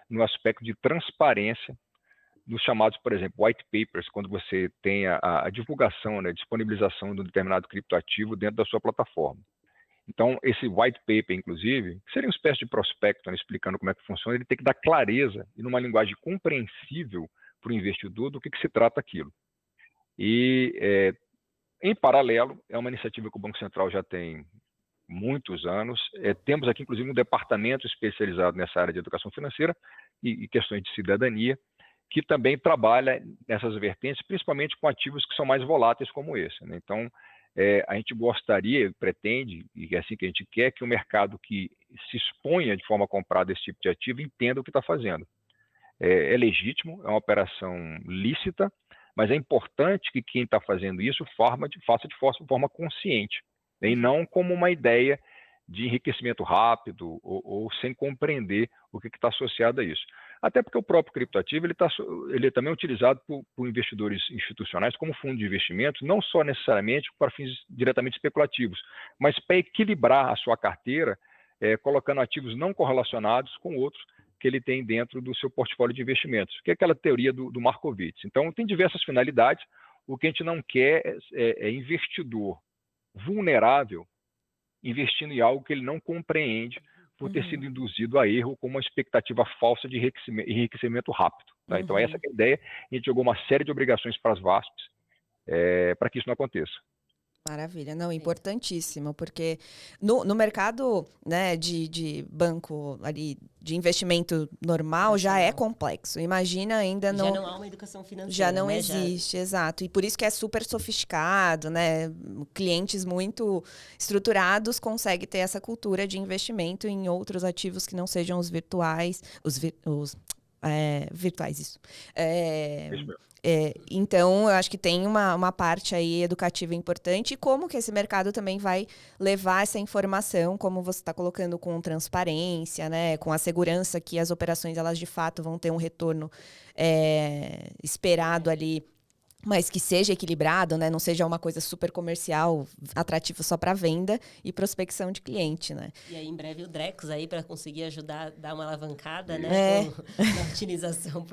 no aspecto de transparência dos chamados, por exemplo, white papers, quando você tem a divulgação, né, disponibilização de um determinado criptoativo dentro da sua plataforma. Então, esse white paper, inclusive, que seria uma espécie de prospecto, né, explicando como é que funciona, ele tem que dar clareza e numa linguagem compreensível para o investidor do que se trata aquilo. E, em paralelo, é uma iniciativa que o Banco Central já tem muitos anos. Temos aqui, inclusive, um departamento especializado nessa área de educação financeira e questões de cidadania, que também trabalha nessas vertentes, principalmente com ativos que são mais voláteis como esse, né? Então, a gente gostaria, pretende, e é assim que a gente quer, que o mercado que se exponha de forma a comprar desse tipo de ativo entenda o que está fazendo. É legítimo, é uma operação lícita, mas é importante que quem está fazendo isso faça de forma consciente, né? E não como uma ideia de enriquecimento rápido ou sem compreender o que está associado a isso. Até porque o próprio criptoativo ele é também utilizado por investidores institucionais como fundo de investimento, não só necessariamente para fins diretamente especulativos, mas para equilibrar a sua carteira, colocando ativos não correlacionados com outros que ele tem dentro do seu portfólio de investimentos, que é aquela teoria do Markowitz. Então, tem diversas finalidades. O que a gente não quer é investidor vulnerável investindo em algo que ele não compreende por ter sido induzido a erro com uma expectativa falsa de enriquecimento rápido. Tá? Então, essa é a ideia. A gente jogou uma série de obrigações para as VASPs para que isso não aconteça. Maravilha, não, importantíssimo, porque no mercado, né, de banco ali, de investimento normal, já é complexo. Imagina ainda não... Já não há uma educação financeira, já não existe, exato. E por isso que é super sofisticado, né? Clientes muito estruturados conseguem ter essa cultura de investimento em outros ativos que não sejam os virtuais, virtuais, isso. Isso mesmo. Então, eu acho que tem uma parte aí educativa importante e como que esse mercado também vai levar essa informação, como você está colocando, com transparência, né, com a segurança que as operações, elas de fato vão ter um retorno esperado ali, mas que seja equilibrado, né, não seja uma coisa super comercial, atrativa só para venda e prospecção de cliente, né? E aí, em breve, o Drex aí para conseguir ajudar, dar uma alavancada, né, na utilização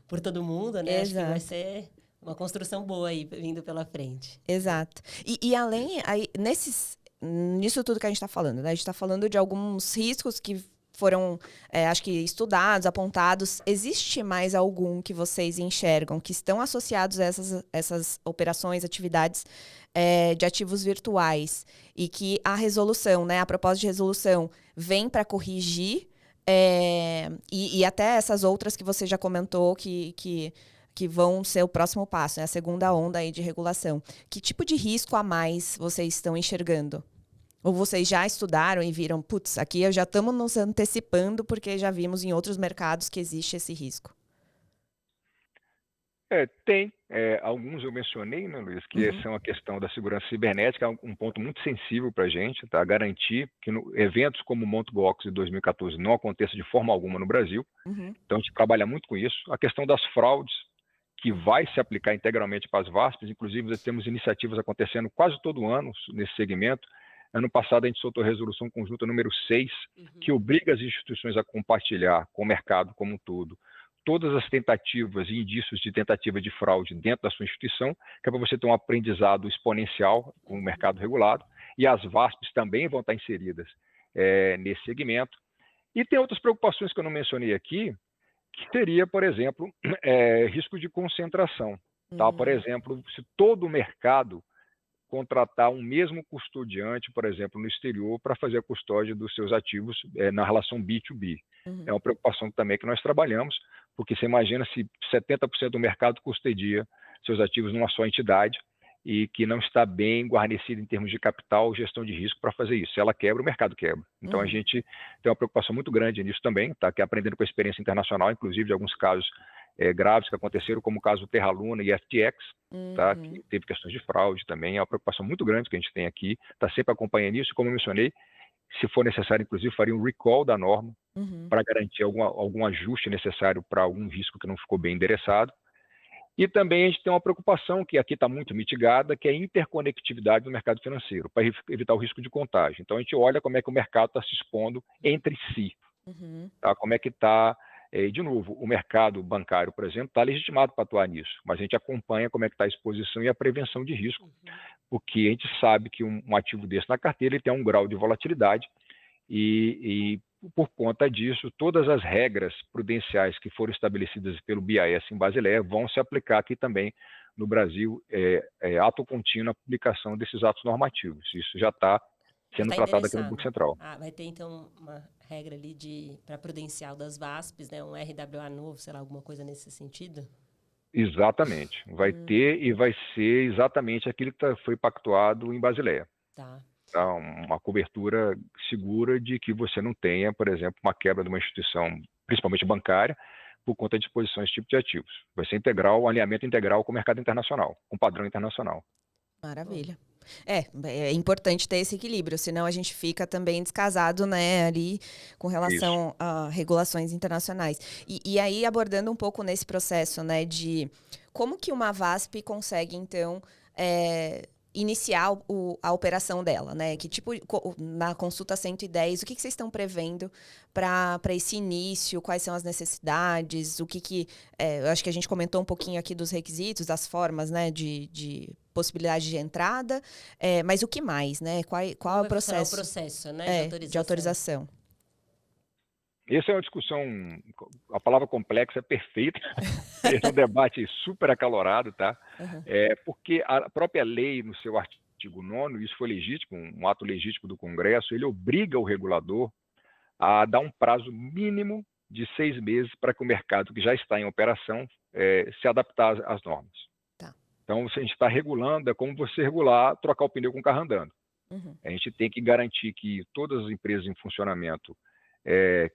por todo mundo, né? Acho que vai ser uma construção boa aí vindo pela frente. Exato. E além, aí, nesses nisso tudo que a gente está falando, né? A gente está falando de alguns riscos que foram, acho que, estudados, apontados. Existe mais algum que vocês enxergam que estão associados a essas operações, atividades de ativos virtuais e que a resolução, né, a proposta de resolução vem para corrigir e até essas outras que você já comentou que vão ser o próximo passo, né, a segunda onda aí de regulação. Que tipo de risco a mais vocês estão enxergando? Ou vocês já estudaram e viram, putz, aqui já estamos nos antecipando porque já vimos em outros mercados que existe esse risco? Tem. Alguns eu mencionei, né, Luiz, que são a questão da segurança cibernética, um ponto muito sensível para a gente, tá? Garantir que eventos como o Mt. Gox de 2014 não aconteça de forma alguma no Brasil. Então, a gente trabalha muito com isso. A questão das fraudes, que vai se aplicar integralmente para as VASPs, inclusive nós temos iniciativas acontecendo quase todo ano nesse segmento. Ano passado, a gente soltou a resolução conjunta número 6, que obriga as instituições a compartilhar com o mercado como um todo todas as tentativas e indícios de tentativa de fraude dentro da sua instituição, que é para você ter um aprendizado exponencial com o mercado regulado, e as VASPs também vão estar inseridas nesse segmento. E tem outras preocupações que eu não mencionei aqui, que seria, por exemplo, risco de concentração. Tá? Por exemplo, se todo o mercado contratar um mesmo custodiante, por exemplo, no exterior, para fazer a custódia dos seus ativos na relação B2B. É uma preocupação também que nós trabalhamos, porque você imagina se 70% do mercado custodia seus ativos numa só entidade e que não está bem guarnecida em termos de capital, gestão de risco para fazer isso. Se ela quebra, o mercado quebra. Então, a gente tem uma preocupação muito grande nisso também, tá? Que é aprendendo com a experiência internacional, inclusive de alguns casos graves que aconteceram, como o caso Terra Luna e FTX, tá? Que teve questões de fraude também. É uma preocupação muito grande que a gente tem aqui, está sempre acompanhando isso. Como eu mencionei, se for necessário, inclusive, faria um recall da norma para garantir algum ajuste necessário para algum risco que não ficou bem endereçado. E também a gente tem uma preocupação, que aqui está muito mitigada, que é a interconectividade do mercado financeiro, para evitar o risco de contágio. Então, a gente olha como é que o mercado está se expondo entre si. Tá? Como é que está... de novo, o mercado bancário, por exemplo, está legitimado para atuar nisso, mas a gente acompanha como é que está a exposição e a prevenção de risco, porque a gente sabe que um ativo desse na carteira ele tem um grau de volatilidade e por conta disso, todas as regras prudenciais que foram estabelecidas pelo BIS em Basileia vão se aplicar aqui também no Brasil, ato contínuo a publicação desses atos normativos. Isso já está sendo tratado aqui no Banco Central. Vai ter, então, uma regra ali para prudencial das VASPs, né? Um RWA novo, sei lá, alguma coisa nesse sentido? Exatamente. Vai ter e vai ser exatamente aquilo que foi pactuado em Basileia. Tá. Uma cobertura segura de que você não tenha, por exemplo, uma quebra de uma instituição, principalmente bancária, por conta de exposição a esse tipo de ativos. Vai ser integral, um alinhamento integral com o mercado internacional, com o padrão internacional. Maravilha. É importante ter esse equilíbrio, senão a gente fica também descasado, né, ali com relação a regulações internacionais. E aí, abordando um pouco nesse processo, né, de como que uma VASP consegue, então, iniciar a operação dela, né? Que tipo, na consulta 110, o que vocês estão prevendo para esse início? Quais são as necessidades? Eu acho que a gente comentou um pouquinho aqui dos requisitos, das formas, né, de possibilidade de entrada, mas o que mais, né? Qual é o processo? O processo, né, de autorização. Essa é uma discussão, a palavra complexa é perfeita, esse é um debate super acalorado, tá? Porque a própria lei, no seu artigo 9º, isso foi legítimo, um ato legítimo do Congresso, ele obriga o regulador a dar um prazo mínimo de 6 meses para que o mercado que já está em operação se adaptar às normas. Tá. Então, se a gente está regulando, é como você regular, trocar o pneu com o carro andando. A gente tem que garantir que todas as empresas em funcionamento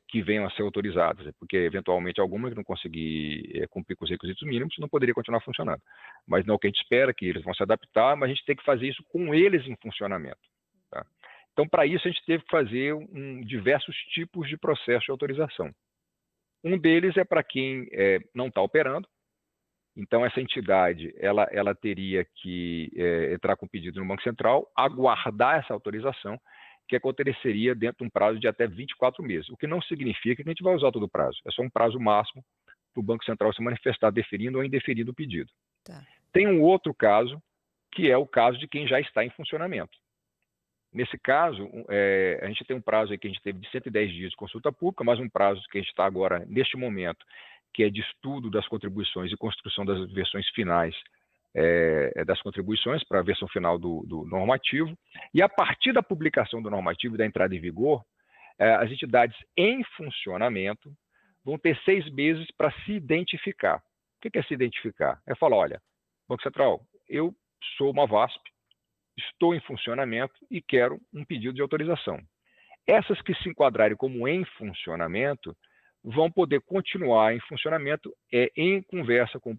que venham a ser autorizadas, porque eventualmente alguma que não conseguir cumprir com os requisitos mínimos não poderia continuar funcionando. Mas não, o que a gente espera é que eles vão se adaptar, mas a gente tem que fazer isso com eles em funcionamento. Tá? Então, para isso, a gente teve que fazer diversos tipos de processo de autorização. Um deles é para quem não está operando. Então, essa entidade ela teria que entrar com pedido no Banco Central, aguardar essa autorização, que aconteceria dentro de um prazo de até 24 meses, o que não significa que a gente vai usar todo o prazo, é só um prazo máximo para o Banco Central se manifestar deferindo ou indeferindo o pedido. Tá. Tem um outro caso, que é o caso de quem já está em funcionamento. Nesse caso, a gente tem um prazo aí que a gente teve de 110 dias de consulta pública, mais um prazo que a gente está agora, neste momento, que é de estudo das contribuições e construção das versões finais das contribuições para a versão final do normativo. E a partir da publicação do normativo e da entrada em vigor, as entidades em funcionamento vão ter 6 meses para se identificar. O que é se identificar? É falar, olha, Banco Central, eu sou uma VASP, estou em funcionamento e quero um pedido de autorização. Essas que se enquadrarem como em funcionamento vão poder continuar em funcionamento em conversa com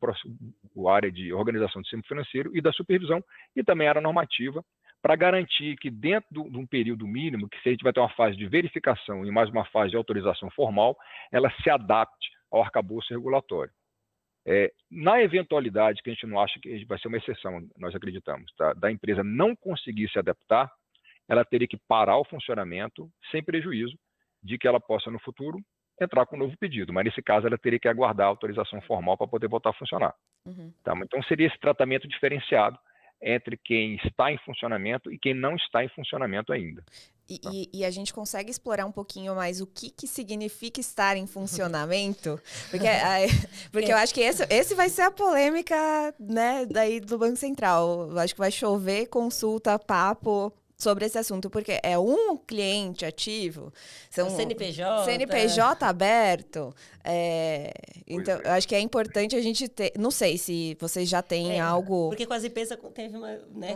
a área de organização do sistema financeiro e da supervisão e também a área normativa, para garantir que dentro de um período mínimo, que se a gente vai ter uma fase de verificação e mais uma fase de autorização formal, ela se adapte ao arcabouço regulatório. Na eventualidade, que a gente não acha que vai ser uma exceção, nós acreditamos, tá, da empresa não conseguir se adaptar, ela teria que parar o funcionamento sem prejuízo de que ela possa, no futuro, entrar com um novo pedido. Mas, nesse caso, ela teria que aguardar a autorização formal para poder voltar a funcionar. Tá? Então, seria esse tratamento diferenciado entre quem está em funcionamento e quem não está em funcionamento ainda. E a gente consegue explorar um pouquinho mais o que significa estar em funcionamento? Porque eu acho que esse vai ser a polêmica, né, daí do Banco Central. Eu acho que vai chover consulta, papo sobre esse assunto, porque é um cliente ativo, são CNPJ aberto, então eu acho que é importante a gente ter, não sei se vocês já têm algo... Porque com as IPs teve uma, né,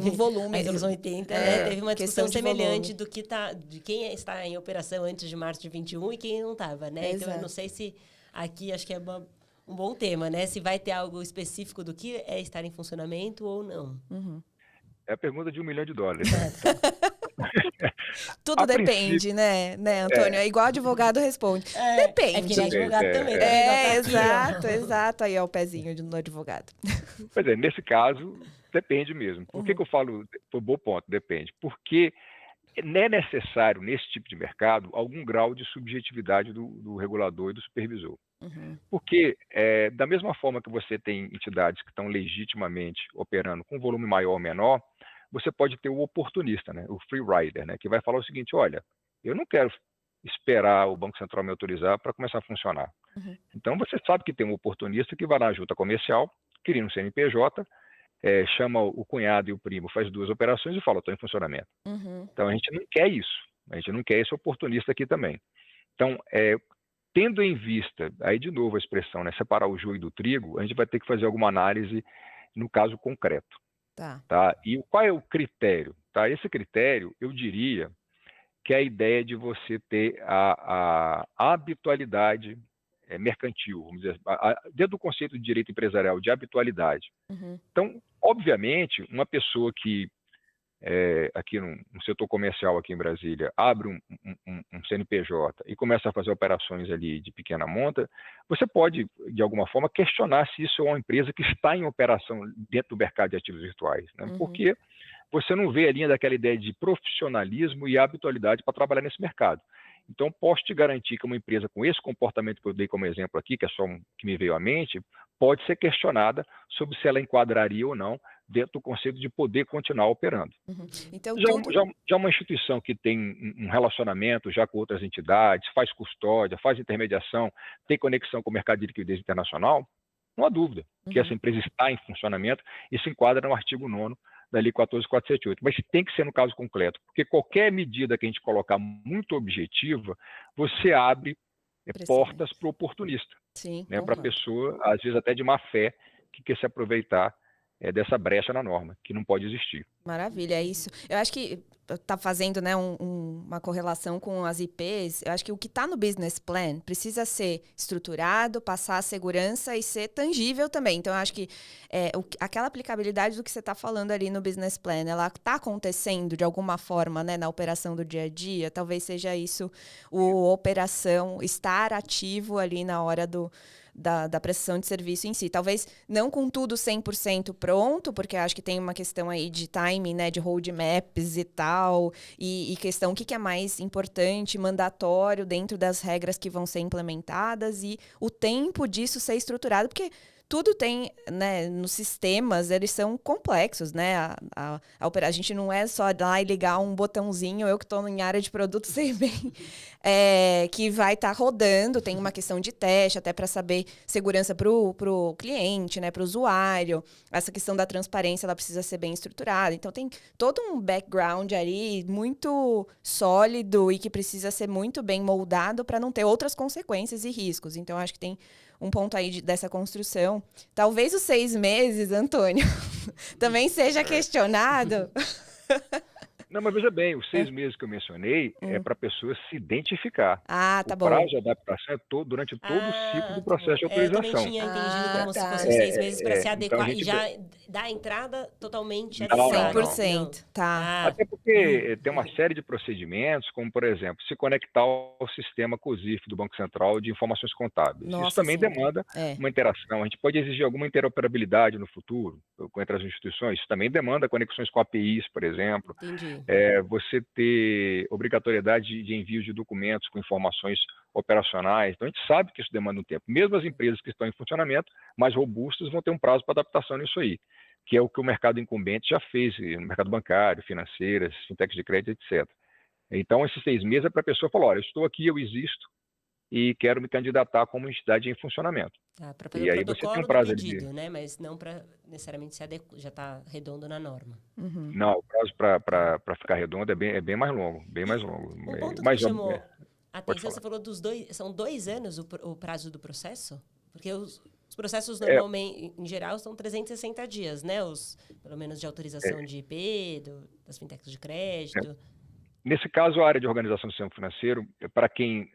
um volume. A resolução 80, teve uma discussão semelhante de quem está em operação antes de março de 21 e quem não estava, né? Então eu não sei se aqui, acho que é um bom tema, né? Se vai ter algo específico do que é estar em funcionamento ou não. É a pergunta de $1 milhão. Tudo depende, né, Antônio? É igual advogado responde. Depende. É advogado também. Exato. Aí é o pezinho do advogado. Pois é, nesse caso, depende mesmo. Por que eu falo, por bom ponto, depende? Porque é necessário, nesse tipo de mercado, algum grau de subjetividade do regulador e do supervisor. Porque, da mesma forma que você tem entidades que estão legitimamente operando com volume maior ou menor, você pode ter o oportunista, né? O free rider, né? Que vai falar o seguinte, olha, eu não quero esperar o Banco Central me autorizar para começar a funcionar. Então, você sabe que tem um oportunista que vai na junta comercial, cria um CNPJ, chama o cunhado e o primo, faz 2 operações e fala, estou em funcionamento. Então, a gente não quer isso. A gente não quer esse oportunista aqui também. Então, tendo em vista, aí de novo a expressão, né, separar o joio do trigo, a gente vai ter que fazer alguma análise no caso concreto. Tá? E qual é o critério? Tá? Esse critério, eu diria que é a ideia de você ter a habitualidade mercantil, vamos dizer, dentro do conceito de direito empresarial, de habitualidade. Então, obviamente, uma pessoa que aqui no setor comercial aqui em Brasília, abre um CNPJ e começa a fazer operações ali de pequena monta, você pode, de alguma forma, questionar se isso é uma empresa que está em operação dentro do mercado de ativos virtuais, né? Porque você não vê a linha daquela ideia de profissionalismo e habitualidade para trabalhar nesse mercado. Então, posso te garantir que uma empresa com esse comportamento que eu dei como exemplo aqui, que é só um que me veio à mente, pode ser questionada sobre se ela enquadraria ou não dentro do conceito de poder continuar operando. Então, já uma instituição que tem um relacionamento já com outras entidades, faz custódia, faz intermediação, tem conexão com o mercado de liquidez internacional, não há dúvida que essa empresa está em funcionamento e se enquadra no artigo 9º da Lei 14.478. Mas tem que ser no caso concreto, porque qualquer medida que a gente colocar muito objetiva, você abre portas para o oportunista, né, para a pessoa, às vezes até de má fé, que quer se aproveitar dessa brecha na norma, que não pode existir. Maravilha, é isso. Eu acho que está fazendo, né, uma correlação com as IPs. Eu acho que o que está no business plan precisa ser estruturado, passar a segurança e ser tangível também. Então, eu acho que aquela aplicabilidade do que você está falando ali no business plan, ela está acontecendo de alguma forma, né, na operação do dia a dia. Talvez seja isso, operação, estar ativo ali na hora da prestação de serviço em si. Talvez não com tudo 100% pronto, porque acho que tem uma questão aí de timing, né, de roadmaps e tal, e questão o que é mais importante, mandatório dentro das regras que vão ser implementadas e o tempo disso ser estruturado, porque tudo tem, né, nos sistemas, eles são complexos, né? A gente não é só lá e ligar um botãozinho, eu que estou em área de produto sei bem, que vai estar rodando, tem uma questão de teste, até para saber segurança para o cliente, né, para o usuário. Essa questão da transparência, ela precisa ser bem estruturada. Então, tem todo um background ali muito sólido e que precisa ser muito bem moldado para não ter outras consequências e riscos. Então, acho que tem um ponto aí dessa construção. Talvez os 6 meses, Antônio, também seja questionado. Não, mas veja bem, os 6 meses que eu mencionei é para a pessoa se identificar. Ah, tá o bom. prazo de adaptação é durante todo o ciclo do processo de autorização. Eu também tinha entendido como se tá. fossem 6 meses para se então adequar e já dar a entrada totalmente Não, adequada. 100%. Tá. Até porque tem uma série de procedimentos, como, por exemplo, se conectar ao sistema COSIF do Banco Central de informações contábeis. Nossa, isso também sim. demanda uma interação. A gente pode exigir alguma interoperabilidade no futuro entre as instituições. Isso também demanda conexões com APIs, por exemplo. Entendi. Você ter obrigatoriedade de envio de documentos com informações operacionais. Então, a gente sabe que isso demanda um tempo. Mesmo as empresas que estão em funcionamento, mais robustas, vão ter um prazo para adaptação nisso aí, que é o que o mercado incumbente já fez no mercado bancário, financeiras, fintechs de crédito, etc. Então, esses 6 meses é para a pessoa falar, olha, eu estou aqui, eu existo e quero me candidatar como entidade em funcionamento. Para fazer E o aí você tem protocolo um prazo do pedido, de... né? Mas não para necessariamente já está redondo na norma. Uhum. Não, o prazo para ficar redondo é bem mais longo, bem mais longo. Um ponto que Mas, me chamou a atenção, você falou dos 2, são 2 anos o prazo do processo? Porque os processos normalmente, em geral, são 360 dias, né? Pelo menos de autorização de IP, das fintechs de crédito. Nesse caso, a área de organização do sistema financeiro, para quem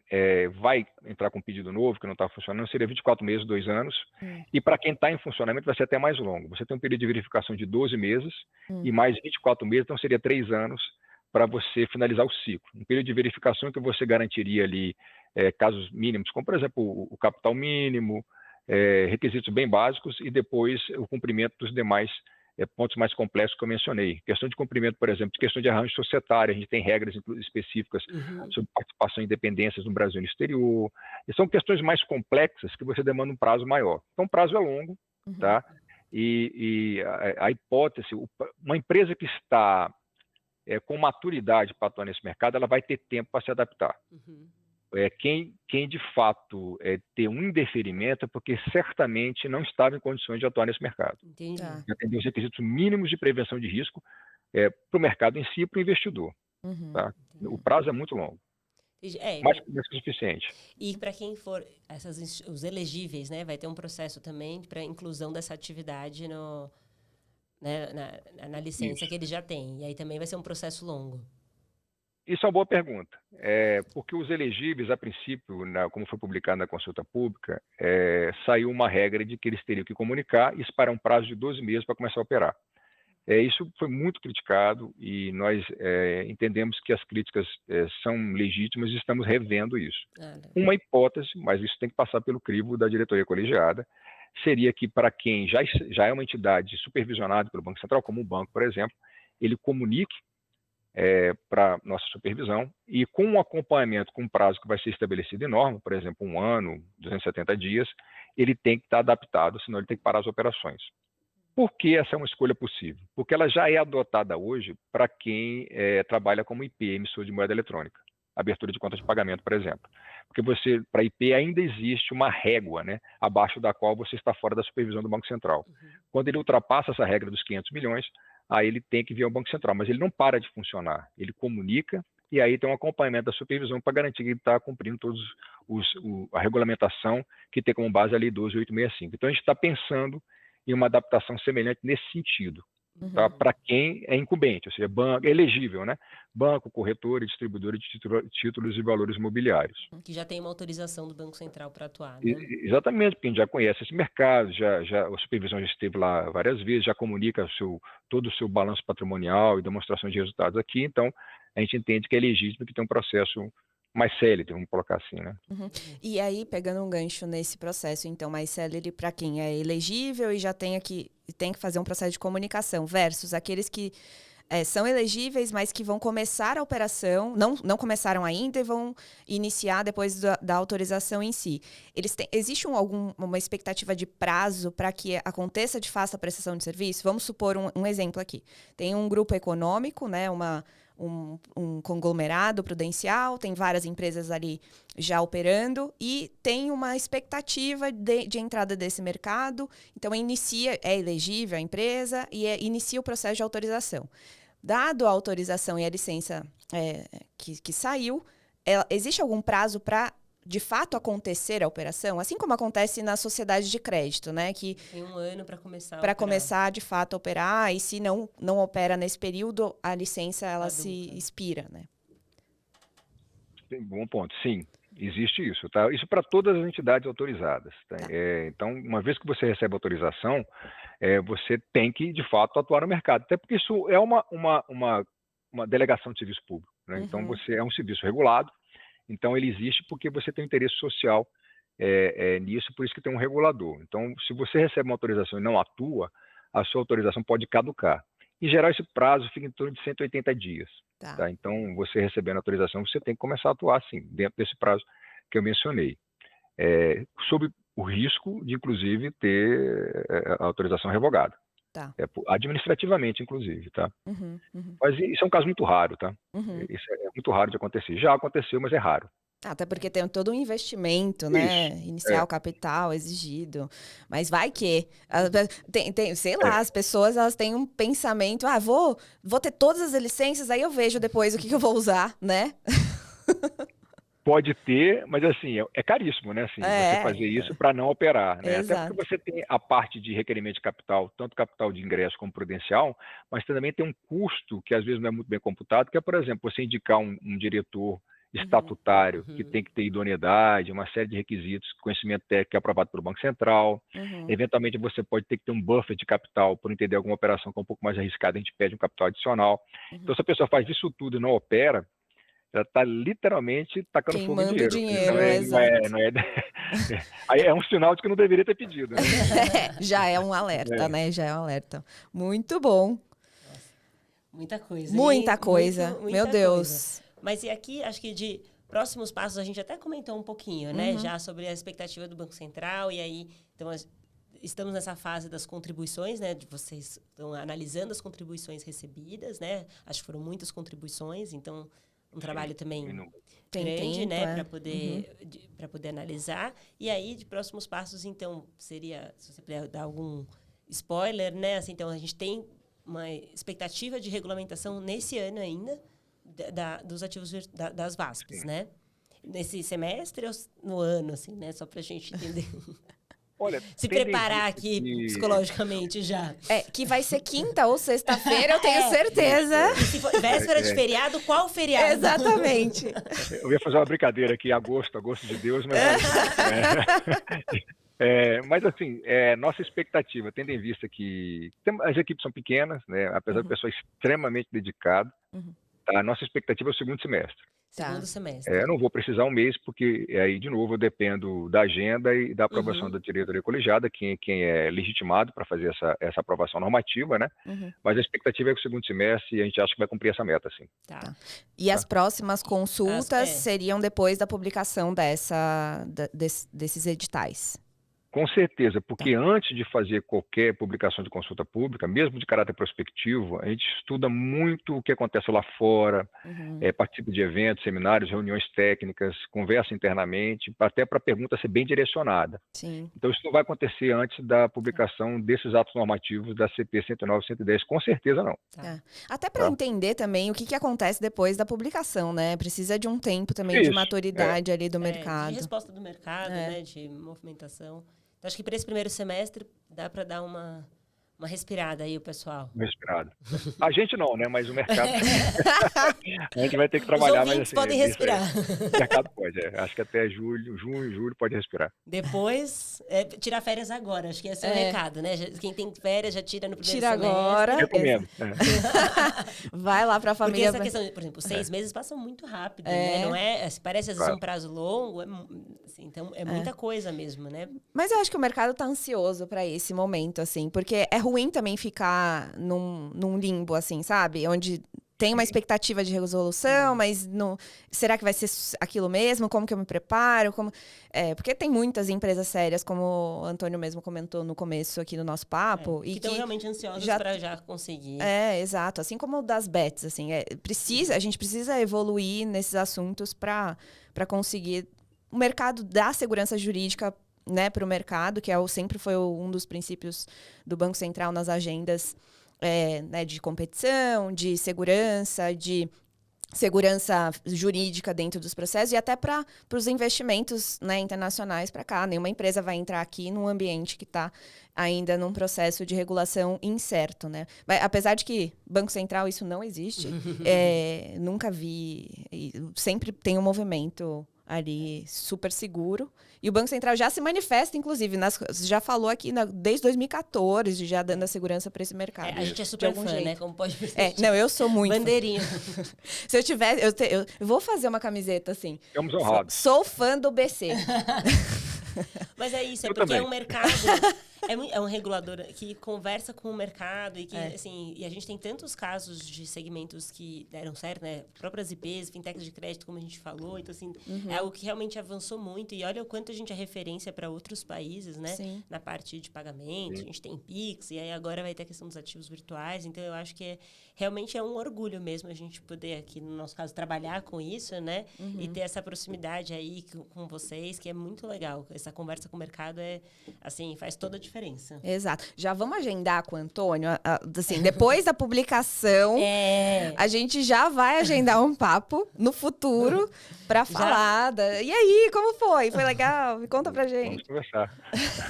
vai entrar com um pedido novo, que não está funcionando, seria 24 meses, 2 anos. E para quem está em funcionamento, vai ser até mais longo. Você tem um período de verificação de 12 meses e mais 24 meses, então seria 3 anos para você finalizar o ciclo. Um período de verificação que você garantiria ali casos mínimos, como, por exemplo, o capital mínimo, requisitos bem básicos e depois o cumprimento dos demais pontos mais complexos que eu mencionei. Questão de cumprimento, por exemplo, de questão de arranjo societário, a gente tem regras específicas sobre participação e independências no Brasil e no exterior. E são questões mais complexas que você demanda um prazo maior. Então, o prazo é longo, tá? E a hipótese, uma empresa que está com maturidade para atuar nesse mercado, ela vai ter tempo para se adaptar. Quem de fato ter um indeferimento é porque certamente não estava em condições de atuar nesse mercado. Entendi. Atender os requisitos mínimos de prevenção de risco para o mercado em si e para o investidor. Tá? O prazo é muito longo. Mais que o suficiente. E para quem for, os elegíveis, né, vai ter um processo também para inclusão dessa atividade na licença que ele já tem. E aí também vai ser um processo longo. Isso é uma boa pergunta, porque os elegíveis, a princípio, como foi publicado na consulta pública, saiu uma regra de que eles teriam que comunicar e esperar um prazo de 12 meses para começar a operar. Isso foi muito criticado e nós entendemos que as críticas são legítimas e estamos revendo isso. Uma hipótese, mas isso tem que passar pelo crivo da diretoria colegiada, seria que para quem já é uma entidade supervisionada pelo Banco Central, como um banco, por exemplo, ele comunique para nossa supervisão e com um acompanhamento com um prazo que vai ser estabelecido em norma, por exemplo, 1 ano, 270 dias, ele tem que estar adaptado, senão ele tem que parar as operações. Por que essa é uma escolha possível? Porque ela já é adotada hoje para quem trabalha como IP, emissor de moeda eletrônica, abertura de conta de pagamento, por exemplo. Porque para IP ainda existe uma régua, né, abaixo da qual você está fora da supervisão do Banco Central. Quando ele ultrapassa essa regra dos 500 milhões, aí ele tem que vir ao Banco Central, mas ele não para de funcionar, ele comunica e aí tem um acompanhamento da supervisão para garantir que ele está cumprindo todos a regulamentação que tem como base a Lei 12.865. Então a gente está pensando em uma adaptação semelhante nesse sentido, tá? Para quem é incumbente, ou seja, banco, elegível, né? Banco, corretor e distribuidor de títulos e valores imobiliários. Que já tem uma autorização do Banco Central para atuar, né? Exatamente, porque a gente já conhece esse mercado, a supervisão já esteve lá várias vezes, já comunica todo o seu balanço patrimonial e demonstração de resultados aqui, então a gente entende que é legítimo que tem um processo mais célere, vamos colocar assim, né? E aí, pegando um gancho nesse processo, então, mais célere para quem é elegível e já tem que fazer um processo de comunicação, versus aqueles que são elegíveis, mas que vão começar a operação, não começaram ainda e vão iniciar depois da autorização em si. Existe uma expectativa de prazo para que aconteça de fato a prestação de serviço? Vamos supor um exemplo aqui. Tem um grupo econômico, né, um conglomerado prudencial, tem várias empresas ali já operando e tem uma expectativa de entrada desse mercado. Então, é elegível a empresa e inicia o processo de autorização. Dado a autorização e a licença que saiu, existe algum prazo para, de fato, acontecer a operação? Assim como acontece na sociedade de crédito, né? Que tem 1 ano para começar a para operar. começar, de fato, a operar. E se não opera nesse período, a licença ela se expira, né? Bom ponto. Sim, existe isso. Tá? Isso para todas as entidades autorizadas. Tá? Tá. Então, uma vez que você recebe autorização, você tem que, de fato, atuar no mercado. Até porque isso é uma delegação de serviço público. Né? Uhum. Então, você é um serviço regulado. Então, ele existe porque você tem interesse social nisso, por isso que tem um regulador. Então, se você recebe uma autorização e não atua, a sua autorização pode caducar. Em geral, esse prazo fica em torno de 180 dias. Tá? Então, você recebendo a autorização, você tem que começar a atuar, sim, dentro desse prazo que eu mencionei. Sob o risco de, inclusive, ter a autorização revogada. Tá. Administrativamente, inclusive, tá? Uhum. Mas isso é um caso muito raro, tá? Uhum. Isso é muito raro de acontecer. Já aconteceu, mas é raro. Até porque tem todo um investimento, né? Inicial, capital exigido. Mas vai que... sei lá, as pessoas elas têm um pensamento, vou ter todas as licenças, aí eu vejo depois o que eu vou usar, né? Pode ter, mas assim, é caríssimo, né? Assim, você fazer isso para não operar, né? Até porque você tem a parte de requerimento de capital, tanto capital de ingresso como prudencial, mas também tem um custo que às vezes não é muito bem computado, que é, por exemplo, você indicar um diretor estatutário, que tem que ter idoneidade, uma série de requisitos, conhecimento técnico aprovado pelo Banco Central. Eventualmente, você pode ter que ter um buffer de capital por entender alguma operação que é um pouco mais arriscada, a gente pede um capital adicional. Então, se a pessoa faz isso tudo e não opera, ela está literalmente tacando fogo em dinheiro. Aí é um sinal de que não deveria ter pedido. Né? Já é um alerta, né? Já é um alerta. Muito bom. Nossa, muita coisa. Muita coisa. Meu Deus. Coisa. Mas e aqui, acho que de próximos passos, a gente até comentou um pouquinho, né? Já sobre a expectativa do Banco Central. E aí, então, estamos nessa fase das contribuições, né? Vocês estão analisando as contribuições recebidas, né? Acho que foram muitas contribuições, então... um trabalho também grande, né, para poder analisar. E aí, de próximos passos, então, seria, se você puder dar algum spoiler, né, assim, então, a gente tem uma expectativa de regulamentação nesse ano ainda dos ativos das VASPs, né? Nesse semestre ou no ano, assim, né, só para a gente entender. Olha, se preparar aqui psicologicamente já. Que vai ser quinta ou sexta-feira, eu tenho certeza. E se for véspera de feriado, qual feriado? Exatamente. Eu ia fazer uma brincadeira aqui, agosto de Deus, mas... mas assim, nossa expectativa, tendo em vista que as equipes são pequenas, né, apesar do pessoal extremamente dedicado, a nossa expectativa é o segundo semestre. Segundo semestre. Eu não vou precisar um mês, porque aí, de novo, eu dependo da agenda e da aprovação da diretoria colegiada, quem é legitimado para fazer essa aprovação normativa, né? Mas a expectativa é que o segundo semestre, a gente acha que vai cumprir essa meta, sim. Tá. E as próximas consultas seriam depois da publicação desses editais? Com certeza, porque antes de fazer qualquer publicação de consulta pública, mesmo de caráter prospectivo, a gente estuda muito o que acontece lá fora, participa de eventos, seminários, reuniões técnicas, conversa internamente, até para a pergunta ser bem direcionada. Sim. Então, isso não vai acontecer antes da publicação desses atos normativos da CP 109 e 110, com certeza não. Até para entender também o que acontece depois da publicação, né? Precisa de um tempo também de maturidade ali do mercado. De resposta do mercado, né? De movimentação. Então, acho que para esse primeiro semestre dá para dar uma respirada aí, o pessoal. Uma respirada. A gente não, né? Mas o mercado... a gente vai ter que trabalhar. Os ouvintes podem respirar. O mercado pode, Acho que até junho, julho pode respirar. Depois, tirar férias agora. Acho que esse é o recado, né? Quem tem férias já tira no primeiro semestre. Tira agora. Recomendo. Vai lá para a família. Porque essa questão, por exemplo, 6 meses passam muito rápido, né? Não é, parece às vezes um prazo longo, então é muita coisa mesmo, né? Mas eu acho que o mercado está ansioso para esse momento, assim, porque é ruim também ficar num limbo, assim, sabe? Onde tem uma expectativa de resolução, mas não, será que vai ser aquilo mesmo? Como que eu me preparo? Porque tem muitas empresas sérias, como o Antônio mesmo comentou no começo aqui do nosso papo. Que estão realmente ansiosas para já conseguir. Exato. Assim como o das bets, assim. A gente precisa evoluir nesses assuntos para conseguir o mercado da segurança jurídica, né, para o mercado, que sempre foi um dos princípios do Banco Central nas agendas né, de competição, de segurança jurídica dentro dos processos e até para os investimentos, né, internacionais para cá. Nenhuma empresa vai entrar aqui num ambiente que está ainda num processo de regulação incerto, né? Mas, apesar de que Banco Central isso não existe, nunca vi. Sempre tem um movimento ali super seguro. E o Banco Central já se manifesta, inclusive, já falou aqui desde 2014, já dando a segurança para esse mercado. A gente é super fã, né? Como pode perceber. Não, eu sou muito bandeirinha. Se eu tivesse, eu vou fazer uma camiseta assim. Ficamos honrados. Sou fã do BC. Mas é isso, porque também. é um mercado, é um regulador que conversa com o mercado e que, assim, e a gente tem tantos casos de segmentos que deram certo, né? Próprias IPs, fintechs de crédito, como a gente falou, então, assim, é algo que realmente avançou muito e olha o quanto a gente é referência para outros países, né? Sim. Na parte de pagamento, a gente tem Pix e aí agora vai ter a questão dos ativos virtuais, então eu acho que realmente é um orgulho mesmo a gente poder aqui, no nosso caso, trabalhar com isso, né? E ter essa proximidade aí com vocês, que é muito legal. Essa conversa com o mercado assim, faz toda a diferença. Exato. Já vamos agendar com o Antônio, assim, depois da publicação, a gente já vai agendar um papo no futuro para falar. E aí, como foi? Foi legal? Me conta pra gente. Vamos conversar.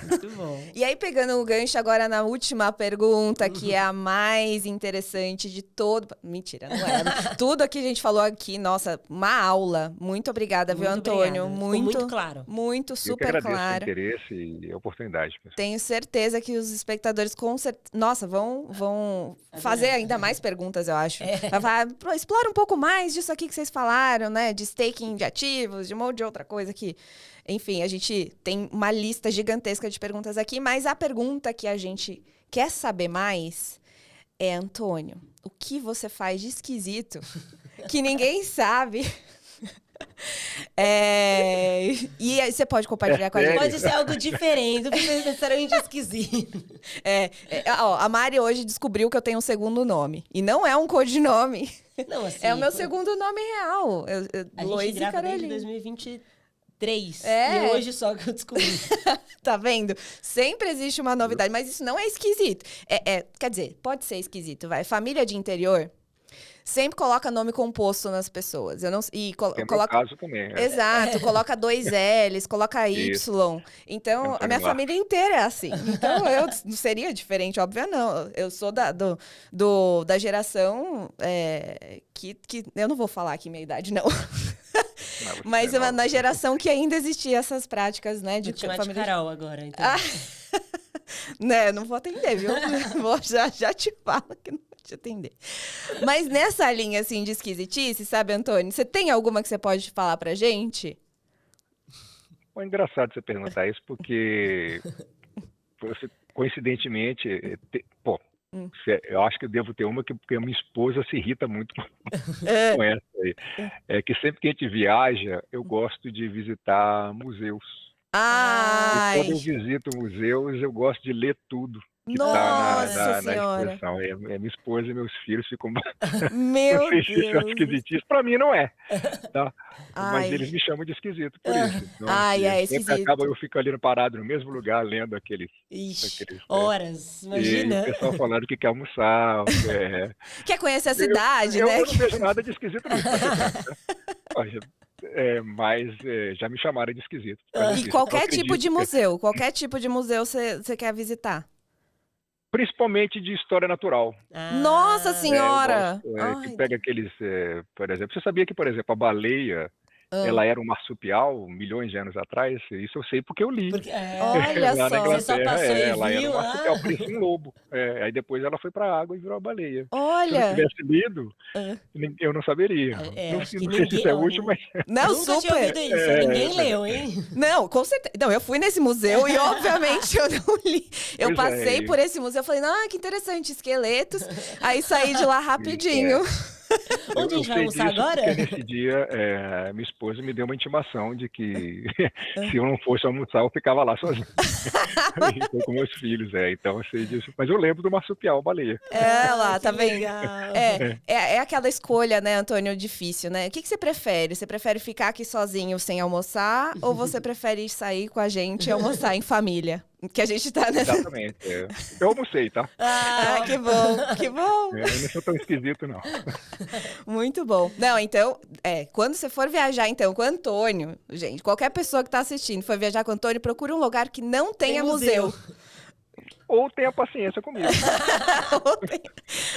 Muito bom. E aí, pegando o gancho agora na última pergunta, que é a mais interessante de todo... Mentira, não é. Tudo que a gente falou aqui, nossa, uma aula. Muito obrigada, viu, Antônio? Muito claro. Muito, super claro. Eu que agradeço claro. o interesse e a oportunidade. Pessoal. Tenho certeza que os espectadores, nossa, vão fazer ainda mais perguntas, eu acho. Vai falar, explora um pouco mais disso aqui que vocês falaram, né? De staking de ativos, de um monte de outra coisa que... Enfim, a gente tem uma lista gigantesca de perguntas aqui, mas a pergunta que a gente quer saber mais é, Antônio, o que você faz de esquisito que ninguém sabe? E aí você pode compartilhar com a gente. Pode ser algo diferente, não precisa necessariamente esquisito. A Mari hoje descobriu que eu tenho um segundo nome. E não é um codinome. Não, assim, é o meu segundo nome real. A Loise gente grava Carolina. desde 2023. E hoje só que eu descobri. Tá vendo? Sempre existe uma novidade, mas isso não é esquisito. Quer dizer, pode ser esquisito, vai. Família de interior sempre coloca nome composto nas pessoas. Tem meu caso também. Exato, coloca 2 L's, coloca Y. Isso. Então, a minha família inteira é assim. Então, eu não seria diferente, óbvio, não. Eu sou da geração que... Eu não vou falar aqui minha idade, não. Mas na geração que ainda existia essas práticas, né? De família de Carol agora, então. Né, não vou atender, viu? já te falo que não vou te atender. Mas nessa linha, assim, de esquisitice, sabe, Antônio? Você tem alguma que você pode falar pra gente? É engraçado você perguntar isso, porque coincidentemente, eu acho que eu devo ter uma porque a minha esposa se irrita muito com essa aí. É que sempre que a gente viaja, eu gosto de visitar museus. E quando eu visito museus, eu gosto de ler tudo que está na exposição. Minha esposa e meus filhos ficam... Meu Deus! Esquisitíssimo. Para mim não é. Tá? Mas eles me chamam de esquisito por isso. Então, esquisito. Eu fico ali parado no mesmo lugar, lendo aqueles horas, imagina. E o pessoal falando que quer almoçar. Quer conhecer a cidade, né? Eu não vejo nada de esquisito nisso. Mas já me chamaram de esquisito. E qualquer tipo de museu? Qualquer tipo de museu você quer visitar? Principalmente de história natural. Nossa Senhora! Que pega aqueles, por exemplo, você sabia que, por exemplo, a baleia, ela era um marsupial milhões de anos atrás. Isso eu sei porque eu li. Olha Lá na só. Você só Inglaterra, passou e ela era viu, um marsupial, parecia um lobo. Aí depois ela foi para a água e virou a baleia. Se eu não Olha. tivesse lido, eu não saberia. Não acho que sei se ninguém... isso é útil, mas... Não, Nunca tinha ouvido isso, ninguém leu, hein? Não, com certeza. Não, eu fui nesse museu e, obviamente, eu não li. Eu passei por esse museu e falei, que interessante, esqueletos. Aí saí de lá rapidinho. Onde a gente vai almoçar agora? Porque nesse dia, minha esposa me deu uma intimação de que se eu não fosse almoçar, eu ficava lá sozinho. E foi com meus filhos, então eu sei disso. Mas eu lembro do marsupial, baleia. Lá, tá vendo? Legal. É aquela escolha, né, Antônio, difícil, né? O que você prefere? Você prefere ficar aqui sozinho sem almoçar ou você prefere sair com a gente e almoçar em família? Que a gente tá nessa... Exatamente. Eu almocei, tá? Que bom, que bom. Eu não sou tão esquisito, não. Muito bom. Não, então, quando você for viajar, então, com o Antônio, gente, qualquer pessoa que tá assistindo for viajar com o Antônio, procura um lugar que não tenha museu. Ou tenha paciência comigo.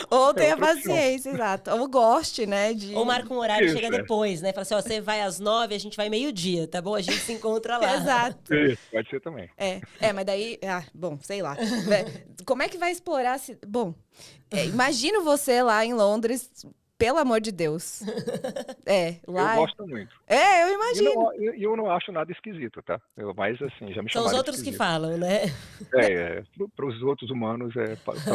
ou tenha paciência, exato. Ou goste, né? Ou marca um horário e chega Isso, depois, né? Fala assim, você vai às 9, a gente vai meio-dia, tá bom? A gente se encontra lá. Exato. Isso, pode ser também. Mas daí... bom, sei lá. Como é que vai explorar... Bom, imagino você lá em Londres... Pelo amor de Deus. Lá... Eu gosto muito. Eu imagino. E eu não acho nada esquisito, tá? Mas, assim, já me chamaram. São os outros que falam, né? Para os outros humanos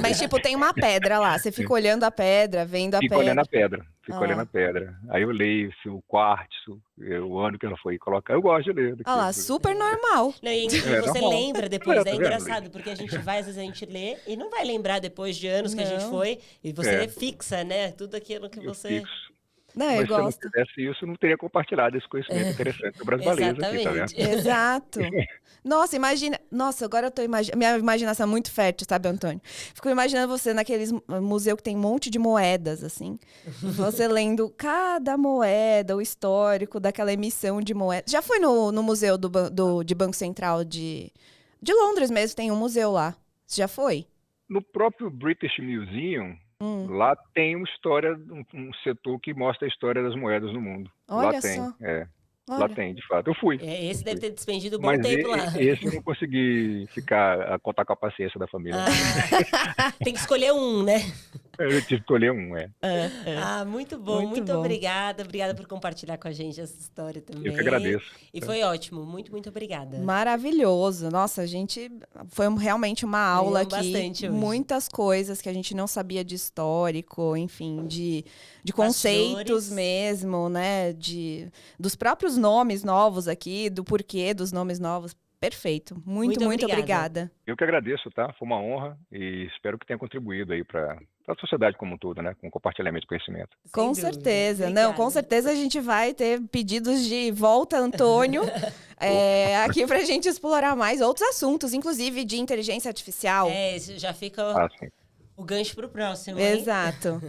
Mas, tipo, tem uma pedra lá. Você fica olhando a pedra, vendo a pedra. Fico olhando a pedra. Aí eu leio se o quartzo, o ano que ela foi colocar. Eu gosto de ler. Olha lá, super normal. Não, e você lembra depois, é engraçado, porque a gente vai, às vezes a gente lê e não vai lembrar depois de anos que a gente foi. E você fixa, né? Tudo aquilo que você... Fixo. Não, mas eu gosto. Se eu não fizesse isso, eu não teria compartilhado esse conhecimento interessante sobre as baleias aqui, tá vendo? Exato. Nossa, imagina... Nossa, agora eu tô imaginando... Minha imaginação é muito fértil, sabe, Antônio? Fico imaginando você naqueles museu que tem um monte de moedas, assim. Você lendo cada moeda, o histórico daquela emissão de moeda. Já foi no museu de Banco Central de Londres mesmo, tem um museu lá. Você já foi? No próprio British Museum... Lá tem uma história, um setor que mostra a história das moedas no mundo. Olha lá tem, só. Lá tem, de fato. Eu fui. Esse deve ter despendido um bom tempo lá. Esse eu não consegui contar com a paciência da família. Tem que escolher um, né? Eu tive que escolher um, muito bom. Muito obrigada. Obrigada por compartilhar com a gente essa história também. Eu que agradeço. E foi ótimo. Muito, muito obrigada. Maravilhoso. Nossa, a gente... Foi realmente uma aula aqui. Bastante hoje. Muitas coisas que a gente não sabia de histórico, enfim, de conceitos mesmo, né? Dos próprios nomes novos aqui, do porquê dos nomes novos. Perfeito. Muito obrigada. Eu que agradeço, tá? Foi uma honra e espero que tenha contribuído aí para a sociedade como um todo, né? Com o compartilhamento de conhecimento. Com certeza. Não, com certeza a gente vai ter pedidos de volta, Antônio, aqui pra gente explorar mais outros assuntos, inclusive de inteligência artificial. Isso já fica o gancho pro próximo, hein? Exato.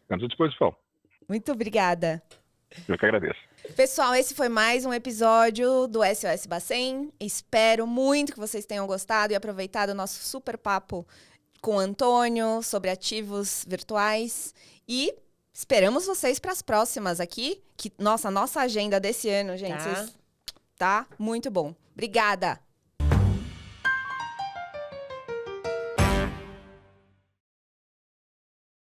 Ficamos à disposição. Muito obrigada. Eu que agradeço. Pessoal, esse foi mais um episódio do SOS Bacen. Espero muito que vocês tenham gostado e aproveitado o nosso super papo com o Antônio sobre ativos virtuais. E esperamos vocês para as próximas aqui. Que, nossa agenda desse ano, gente, tá muito bom. Obrigada!